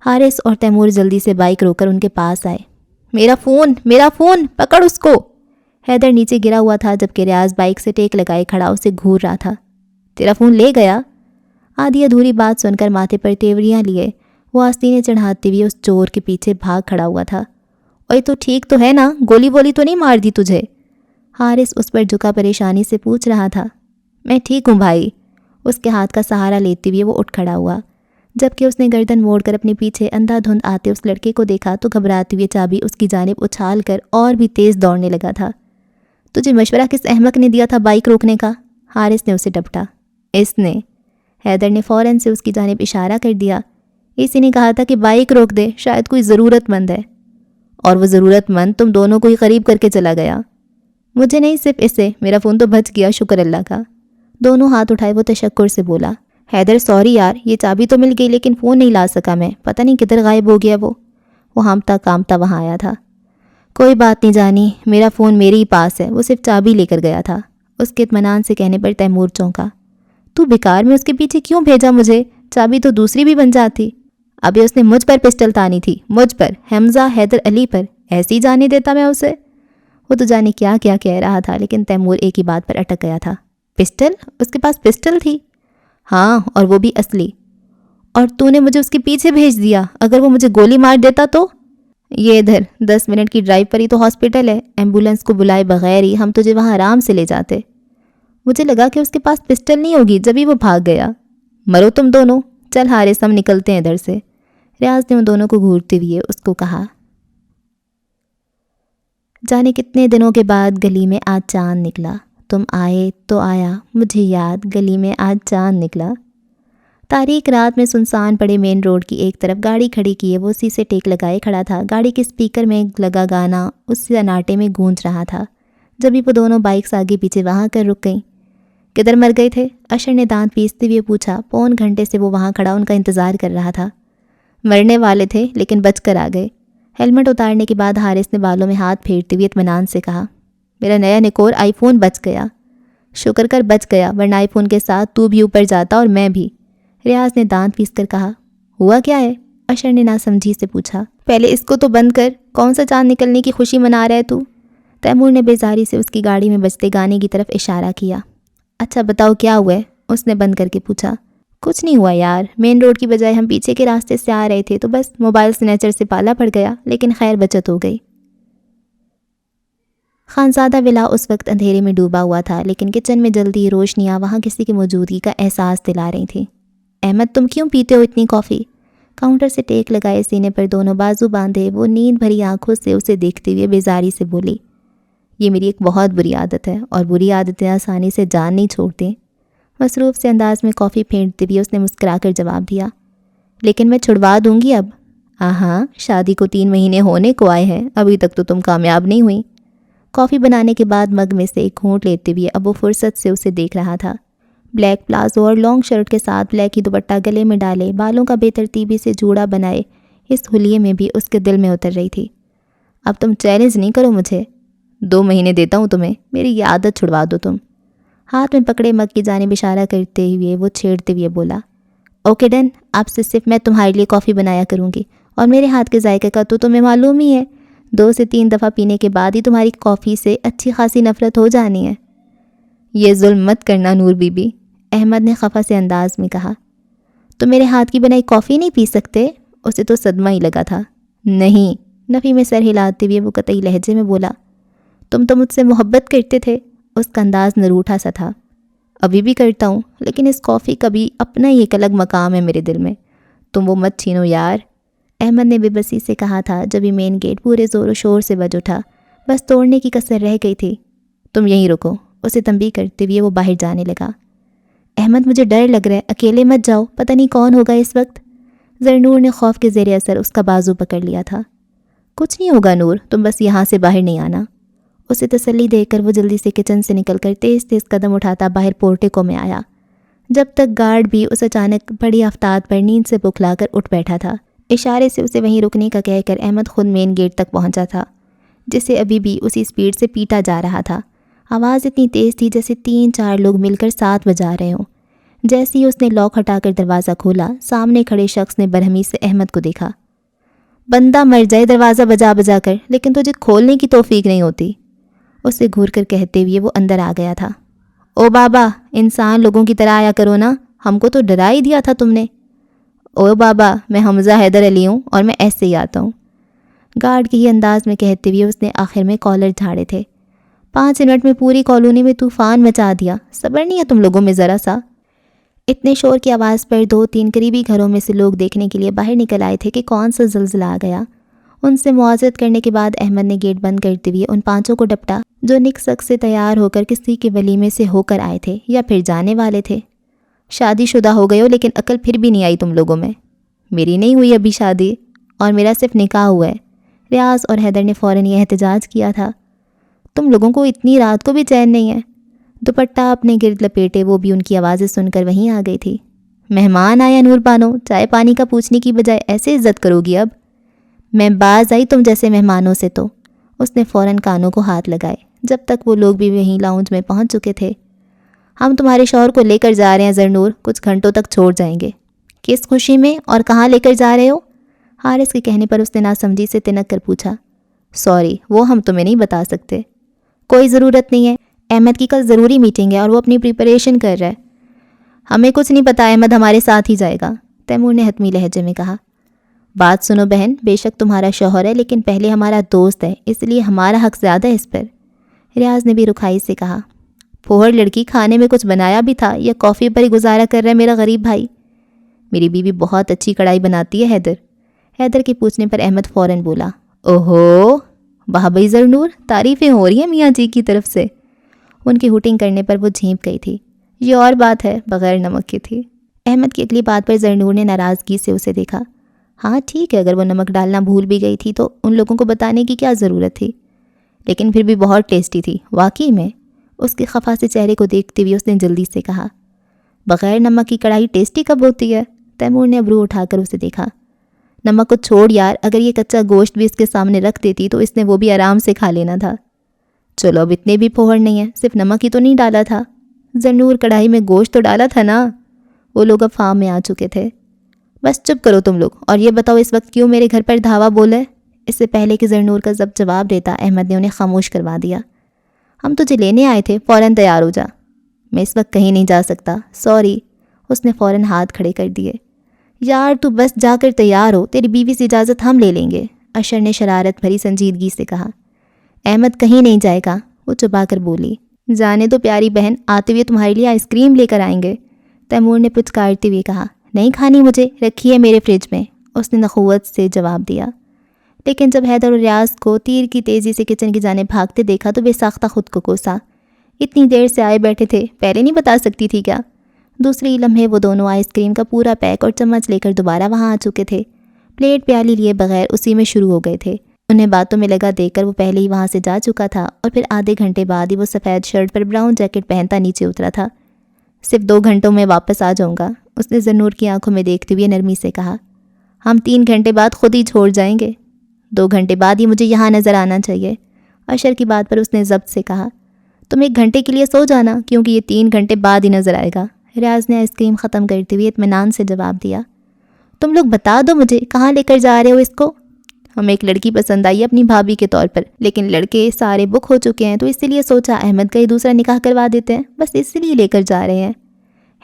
حارث اور تیمور جلدی سے بائک روک کر ان کے پاس آئے۔ میرا فون پکڑ اس کو۔ حیدر نیچے گرا ہوا تھا جبکہ ریاض بائک سے ٹیک لگائے کھڑا اسے گھور رہا تھا۔ تیرا فون لے گیا؟ آدھی ادھوری بات سن کر ماتھے پر تیوریاں لیے وہ آستینے چڑھاتے ہوئے اس چور کے پیچھے بھاگ کھڑا ہوا تھا۔ اوئے تو ٹھیک تو ہے نا، گولی وولی تو نہیں مار دی تجھے؟ حارث اس پر جھکا پریشانی سے پوچھ رہا تھا۔ میں ٹھیک ہوں بھائی۔ اس کے ہاتھ کا سہارا لیتے ہوئے وہ اٹھ کھڑا ہوا۔ جبکہ اس نے گردن موڑ کر اپنے پیچھے اندھا دھند آتے اس لڑکے کو دیکھا تو گھبراتے ہوئے چابی اس کی جانب اچھال کر اور بھی تیز دوڑنے لگا تھا۔ تجھے مشورہ کس احمق نے دیا تھا بائک روکنے کا؟ حارث نے اسے ڈپٹا۔ اس نے؟ حیدر نے فوراً سے اس کی جانب اشارہ کر دیا۔ اسی نے کہا تھا کہ بائک روک دے، شاید کوئی ضرورت مند ہے۔ اور وہ ضرورت مند تم دونوں کو ہی قریب کر کے چلا گیا۔ مجھے نہیں، صرف اسے، میرا فون تو بچ گیا، شکر اللہ کا۔ دونوں ہاتھ اٹھائے وہ تشکر سے بولا، حیدر سوری یار، یہ چابی تو مل گئی لیکن فون نہیں لا سکا میں، پتہ نہیں کدھر غائب ہو گیا وہ ہامتا کامتا وہاں آیا تھا۔ کوئی بات نہیں جانی، میرا فون میرے ہی پاس ہے، وہ صرف چابی لے کر گیا تھا۔ اس کے اطمینان سے کہنے پر تیمور چونکا۔ تو بیکار میں اس کے پیچھے کیوں بھیجا مجھے؟ چابی تو دوسری بھی بن جاتی۔ ابھی اس نے مجھ پر پسٹل تانی تھی، مجھ پر، حمزہ حیدر علی پر، ایسے ہی جانے دیتا میں اسے؟ وہ تو جانے کیا کیا کہہ رہا تھا لیکن تیمور ایک ہی بات پر اٹک گیا تھا۔ پسٹل؟ اس کے پاس پسٹل تھی؟ ہاں، اور وہ بھی اصلی۔ اور تو نے مجھے اس کے پیچھے بھیج دیا، اگر وہ مجھے گولی مار دیتا تو؟ یہ ادھر 10 منٹ کی ڈرائیو پر ہی تو ہاسپٹل ہے، ایمبولینس کو بلائے بغیر ہی ہم تجھے وہاں آرام سے لے جاتے۔ مجھے لگا کہ اس کے پاس پسٹل نہیں ہوگی جبھی وہ بھاگ گیا۔ مرو تم دونوں، چل حارث ہم نکلتے ہیں ادھر سے۔ ریاض نے ان دونوں کو گھورتے ہوئے اس کو کہا۔ جانے کتنے دنوں کے بعد گلی میں آج چاند نکلا۔ تم آئے تو آیا، مجھے یاد گلی میں آج چاند نکلا۔ تاریک رات میں سنسان پڑے مین روڈ کی ایک طرف گاڑی کھڑی کیے وہ اسی سے ٹیک لگائے کھڑا تھا۔ گاڑی کے اسپیکر میں لگا گانا اس سناٹے میں گونج رہا تھا۔ جبھی وہ دونوں بائکس آگے پیچھے وہاں کر رک گئیں۔ کدھر مر گئے تھے؟ اشر نے دانت پیستے ہوئے پوچھا۔ پون گھنٹے سے وہ وہاں کھڑا ان کا انتظار کر رہا تھا۔ مرنے والے تھے لیکن بچ کر آ گئے۔ ہیلمٹ اتارنے کے بعد حارث نے بالوں میں ہاتھ پھیرتے ہوئے اطمینان سے کہا، میرا نیا نکور آئی فون بچ گیا۔ شکر کر بچ گیا، ورنہ آئی فون کے ساتھ تو بھی اوپر جاتا اور میں بھی۔ ریاض نے دانت پیس کر کہا۔ ہوا کیا ہے؟ اشر نے ناسمجھی سے پوچھا۔ پہلے اس کو تو بند کر، کون سا چاند نکلنے کی خوشی منا رہا ہے تو؟ تیمور نے بیزاری سے اس کی گاڑی میں بجتے گانے کی طرف اشارہ کیا۔ اچھا بتاؤ کیا ہوا ہے؟ اس نے بند کر کے پوچھا۔ کچھ نہیں ہوا یار، مین روڈ کی بجائے ہم پیچھے کے راستے سے آ رہے تھے تو بس موبائل سنیچر سے پالا پڑ گیا، لیکن خیر بچت ہو گئی۔ خانزادہ ولا اس وقت اندھیرے میں ڈوبا ہوا تھا لیکن کچن میں جلدی روشنیاں وہاں کسی کی موجودگی کا احساس دلا رہی تھیں۔ احمد تم کیوں پیتے ہو اتنی کافی؟ کاؤنٹر سے ٹیک لگائے سینے پر دونوں بازو باندھے وہ نیند بھری آنکھوں سے اسے دیکھتے ہوئے بیزاری سے بولی، یہ میری ایک بہت بری عادت ہے اور بری عادتیں آسانی سے جان نہیں چھوڑتے۔ مصروف سے انداز میں کافی پھینکتے ہوئے اس نے مسکرا کر جواب دیا، لیکن میں چھڑوا دوں گی اب۔ ہاں، شادی کو 3 مہینے ہونے کو آئے ہیں، ابھی تک تو تم کامیاب نہیں ہوئی۔ کافی بنانے کے بعد مگ میں سے ایک گھونٹ لیتے ہوئے اب وہ فرصت سے اسے دیکھ رہا تھا۔ بلیک پلازو اور لانگ شرٹ کے ساتھ بلیک ہی دوپٹہ گلے میں ڈالے، بالوں کا بے ترتیبی سے جوڑا بنائے، اس حلیے میں بھی اس کے دل میں اتر رہی تھی۔ اب تم چیلنج نہیں کرو مجھے، 2 مہینے دیتا ہوں تمہیں، میری یہ عادت چھڑوا دو تم۔ ہاتھ میں پکڑے مگ کی جانب اشارہ کرتے ہوئے وہ چھیڑتے ہوئے بولا، اوکے ڈن، اب سے صرف میں تمہارے لیے کافی بنایا کروں گی، اور میرے ہاتھ کے ذائقے کا تو تمہیں معلوم ہی ہے، 2 سے 3 دفعہ پینے کے بعد ہی تمہاری کافی سے اچھی خاصی نفرت ہو جانی ہے۔ یہ ظلم مت کرنا نور بی بی، احمد نے خفا سے انداز میں کہا۔ تو میرے ہاتھ کی بنائی کافی نہیں پی سکتے؟ اسے تو صدمہ ہی لگا تھا۔ نہیں، نفی میں سر ہلاتے ہوئے وہ قطعی لہجے میں بولا، تم تو مجھ سے محبت کرتے تھے۔ اس کا انداز نروٹھا سا تھا۔ ابھی بھی کرتا ہوں، لیکن اس کافی کا بھی اپنا ہی ایک الگ مقام ہے میرے دل میں، تم وہ مت چھینو یار۔ احمد نے بے بسی سے کہا تھا جبھی مین گیٹ پورے زور و شور سے بج اٹھا، بس توڑنے کی کسر رہ گئی تھی۔ تم یہیں رکو، اسے تنبیہ کرتے ہوئے وہ باہر جانے لگا۔ احمد مجھے ڈر لگ رہا ہے، اکیلے مت جاؤ، پتہ نہیں کون ہوگا اس وقت۔ زرنور نے خوف کے زیر اثر اس کا بازو پکڑ لیا تھا۔ کچھ نہیں ہوگا نور، تم بس یہاں سے باہر نہیں آنا۔ اسے تسلی دے کر وہ جلدی سے کچن سے نکل کر تیز تیز قدم اٹھاتا باہر پورٹیکو میں آیا، جب تک گارڈ بھی اس اچانک بڑی آفتاب پر نیند سے بکھلا کر اٹھ بیٹھا تھا۔ اشارے سے اسے وہیں رکنے کا کہہ کر احمد خود مین گیٹ تک پہنچا تھا، جسے ابھی بھی اسی سپیڈ سے پیٹا جا رہا تھا۔ آواز اتنی تیز تھی جیسے 3-4 لوگ مل کر ساتھ بجا رہے ہوں۔ جیسے ہی اس نے لاک ہٹا کر دروازہ کھولا، سامنے کھڑے شخص نے برہمی سے احمد کو دیکھا۔ بندہ مر جائے دروازہ بجا بجا کر، لیکن تجھے کھولنے کی توفیق نہیں ہوتی، اسے گھور کر کہتے ہوئے وہ اندر آ گیا تھا۔ او بابا، انسان لوگوں کی طرح آیا کرو نا، ہم کو تو ڈرا ہی دیا تھا تم نے۔ او بابا، میں حمزہ حیدر علی ہوں اور میں ایسے ہی آتا ہوں، گارڈ کے ہی انداز میں کہتے ہوئے اس نے آخر میں کالر جھاڑے تھے۔ 5 منٹ میں پوری کالونی میں طوفان مچا دیا، صبر نہیں ہے تم لوگوں میں ذرا سا۔ اتنے شور کی آواز پر 2-3 قریبی گھروں میں سے لوگ دیکھنے کے لیے باہر نکل آئے تھے کہ کون سا زلزلہ آ گیا۔ ان سے معاذرت کرنے کے بعد احمد نے گیٹ بند کرتے ہوئے ان 5 کو ڈپٹا جو نک سک سے تیار ہو کر کسی کے ولیمے سے ہو کر آئے تھے یا پھر جانے والے تھے۔ شادی شدہ ہو گئے ہو لیکن عقل پھر بھی نہیں آئی تم لوگوں میں۔ میری نہیں ہوئی ابھی شادی، اور میرا صرف نکاح ہوا ہے۔ ریاض اور حیدر نے فوراً یہ احتجاج کیا تھا۔ تم لوگوں کو اتنی رات کو بھی چین نہیں ہے؟ دوپٹہ اپنے گرد لپیٹے وہ بھی ان کی آوازیں سن کر وہیں آ گئی تھی۔ مہمان آیا نور بانو، چائے پانی کا پوچھنے کی بجائے ایسے عزت کرو گی اب؟ میں باز آئی تم جیسے مہمانوں سے تو۔ اس نے فوراً کانوں کو ہاتھ لگائے، جب تک وہ لوگ بھی وہیں لاؤنج میں پہنچ چکے تھے۔ ہم تمہارے شوہر کو لے کر جا رہے ہیں زرنور، کچھ گھنٹوں تک چھوڑ جائیں گے۔ کس خوشی میں اور کہاں لے کر جا رہے ہو؟ حارث کے کہنے پر اس نے ناسمجھی سے تنک کر پوچھا۔ سوری، وہ ہم تمہیں نہیں بتا سکتے۔ کوئی ضرورت نہیں ہے، احمد کی کل ضروری میٹنگ ہے اور وہ اپنی پریپریشن کر رہا ہے۔ ہمیں کچھ نہیں پتا، احمد ہمارے ساتھ ہی جائے گا، تیمور نے حتمی لہجے میں کہا۔ بات سنو بہن، بے شک تمہارا شوہر ہے لیکن پہلے ہمارا دوست ہے، اس لیے ہمارا حق زیادہ ہے اس پر، ریاض نے بھی رکھائی سے کہا۔ پھوہڑ لڑکی، کھانے میں کچھ بنایا بھی تھا یا کافی پر ہی گزارا کر رہا ہے میرا غریب بھائی؟ میری بیوی بہت اچھی کڑھائی بناتی ہے حیدر کے پوچھنے پر احمد فوراً بولا۔ اوہو، واہ بھائی زرنور، تعریفیں ہو رہی ہیں میاں جی کی طرف سے۔ ان کی ہوٹنگ کرنے پر وہ جھینپ گئی تھی۔ یہ اور بات ہے، بغیر نمک کی تھی۔ احمد کی اگلی بات پر زرنور نے ناراضگی سے اسے دیکھا۔ ہاں ٹھیک ہے، اگر وہ نمک ڈالنا بھول بھی گئی تھی تو ان لوگوں کو بتانے کی کیا ضرورت تھی، لیکن پھر بھی بہت ٹیسٹی تھی واقعی میں۔ اس کے خفا سے چہرے کو دیکھتے ہوئے اس نے جلدی سے کہا۔ بغیر نمک کی کڑھائی ٹیسٹی کب ہوتی ہے؟ تیمور نے ابرو اٹھا کر اسے دیکھا۔ نمک کو چھوڑ یار، اگر یہ کچا گوشت بھی اس کے سامنے رکھ دیتی تو اس نے وہ بھی آرام سے کھا لینا تھا۔ چلو اب اتنے بھی پھوہڑ نہیں ہے، صرف نمک ہی تو نہیں ڈالا تھا، زرنور کڑھائی میں گوشت تو ڈالا تھا نا۔ وہ لوگ اب فارم میں آ چکے تھے۔ بس چپ کرو تم لوگ، اور یہ بتاؤ اس وقت کیوں میرے گھر پر دھاوا بولا ہے؟ اس سے پہلے کہ زرنور کا ضبط جواب دیتا، احمد نے انہیں خاموش کروا دیا۔ ہم تجھے لینے آئے تھے، فوراً تیار ہو جا۔ میں اس وقت کہیں نہیں جا سکتا، سوری، اس نے فوراً ہاتھ کھڑے کر دیے۔ یار تو بس جا کر تیار ہو، تیری بیوی سے اجازت ہم لے لیں گے، اشر نے شرارت بھری سنجیدگی سے کہا۔ احمد کہیں نہیں جائے گا، وہ چبا کر بولی۔ جانے تو پیاری بہن، آتے ہوئے تمہارے لیے آئس کریم لے کر آئیں گے، تیمور نے پچکارتے ہوئے کہا۔ نہیں کھانی مجھے، رکھی ہے میرے فریج میں، اس نے نخوت سے جواب دیا۔ لیکن جب حیدر اور ریاض کو تیر کی تیزی سے کچن کی جانب بھاگتے دیکھا تو بے ساختہ خود کو کوسا۔ اتنی دیر سے آئے بیٹھے تھے، پہلے نہیں بتا سکتی تھی کیا؟ دوسری لمحے وہ دونوں آئس کریم کا پورا پیک اور چمچ لے کر دوبارہ وہاں آ چکے تھے، پلیٹ پیالی لیے بغیر اسی میں شروع ہو گئے تھے۔ انہیں باتوں میں لگا دیکھ کر وہ پہلے ہی وہاں سے جا چکا تھا، اور پھر آدھے گھنٹے بعد ہی وہ سفید شرٹ پر براؤن جیکٹ پہنتا نیچے اترا تھا۔ صرف 2 گھنٹوں میں واپس آ جاؤں گا، اس نے زرنور کی آنکھوں میں دیکھتے ہوئے نرمی سے کہا۔ ہم 3 گھنٹے بعد خود ہی چھوڑ جائیں گے، 2 گھنٹے بعد ہی مجھے یہاں نظر آنا چاہیے، اشر کی بات پر اس نے ضبط سے کہا۔ تم 1 گھنٹے کے لیے سو جانا، کیونکہ یہ 3 گھنٹے بعد ہی نظر آئے گا، ریاض نے آئس کریم ختم کرتے ہوئے اطمینان سے جواب دیا۔ تم لوگ بتا دو مجھے کہاں لے کر جا رہے ہو اس کو؟ ہمیں ایک لڑکی پسند آئی ہے اپنی بھابھی کے طور پر، لیکن لڑکے سارے بک ہو چکے ہیں، تو اسی لیے سوچا احمد کا ہی دوسرا نکاح کروا دیتے ہیں، بس اسی لیے لے کر جا رہے ہیں۔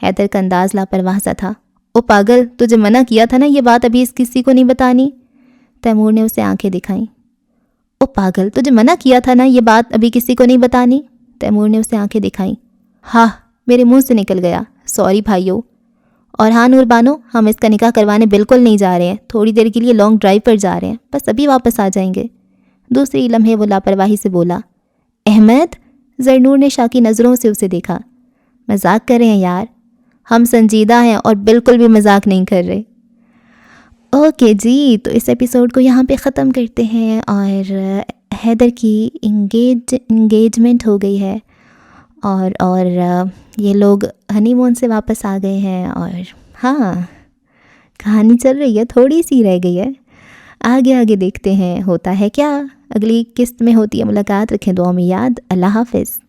حیدر کا انداز لاپرواہ سا تھا۔ او پاگل، تجھے منع کیا تھا نا یہ بات ابھی اس کسی کو نہیں بتانی، تیمور نے اسے آنکھیں دکھائیں۔ او پاگل، تجھے منع کیا تھا نا یہ بات ابھی کسی کو نہیں بتانی، تیمور نے اسے آنکھیں دکھائیں۔ ہاں، میرے منہ سے نکل گیا، سوری بھائیو۔ اور ہاں نور بانو، ہم اس کا نکاح کروانے بالکل نہیں جا رہے ہیں، تھوڑی دیر کے لیے لانگ ڈرائیو پر جا رہے ہیں، بس ابھی واپس آ جائیں گے، دوسری لمحے وہ لاپرواہی سے بولا۔ احمد، زرنور نے شاکی نظروں سے اسے دیکھا۔ مذاق کر رہے ہیں یار، ہم سنجیدہ ہیں اور بالکل بھی مذاق نہیں کر رہے۔ اوکے جی، تو اس ایپیسوڈ کو یہاں پہ ختم کرتے ہیں، اور حیدر کی انگیجمنٹ ہو گئی ہے، اور یہ لوگ ہنی مون سے واپس آ گئے ہیں، اور ہاں کہانی چل رہی ہے، تھوڑی سی رہ گئی ہے، آگے دیکھتے ہیں ہوتا ہے کیا۔ اگلی قسط میں ہوتی ہے ملاقات، رکھیں دعاؤں میں یاد۔ اللہ حافظ۔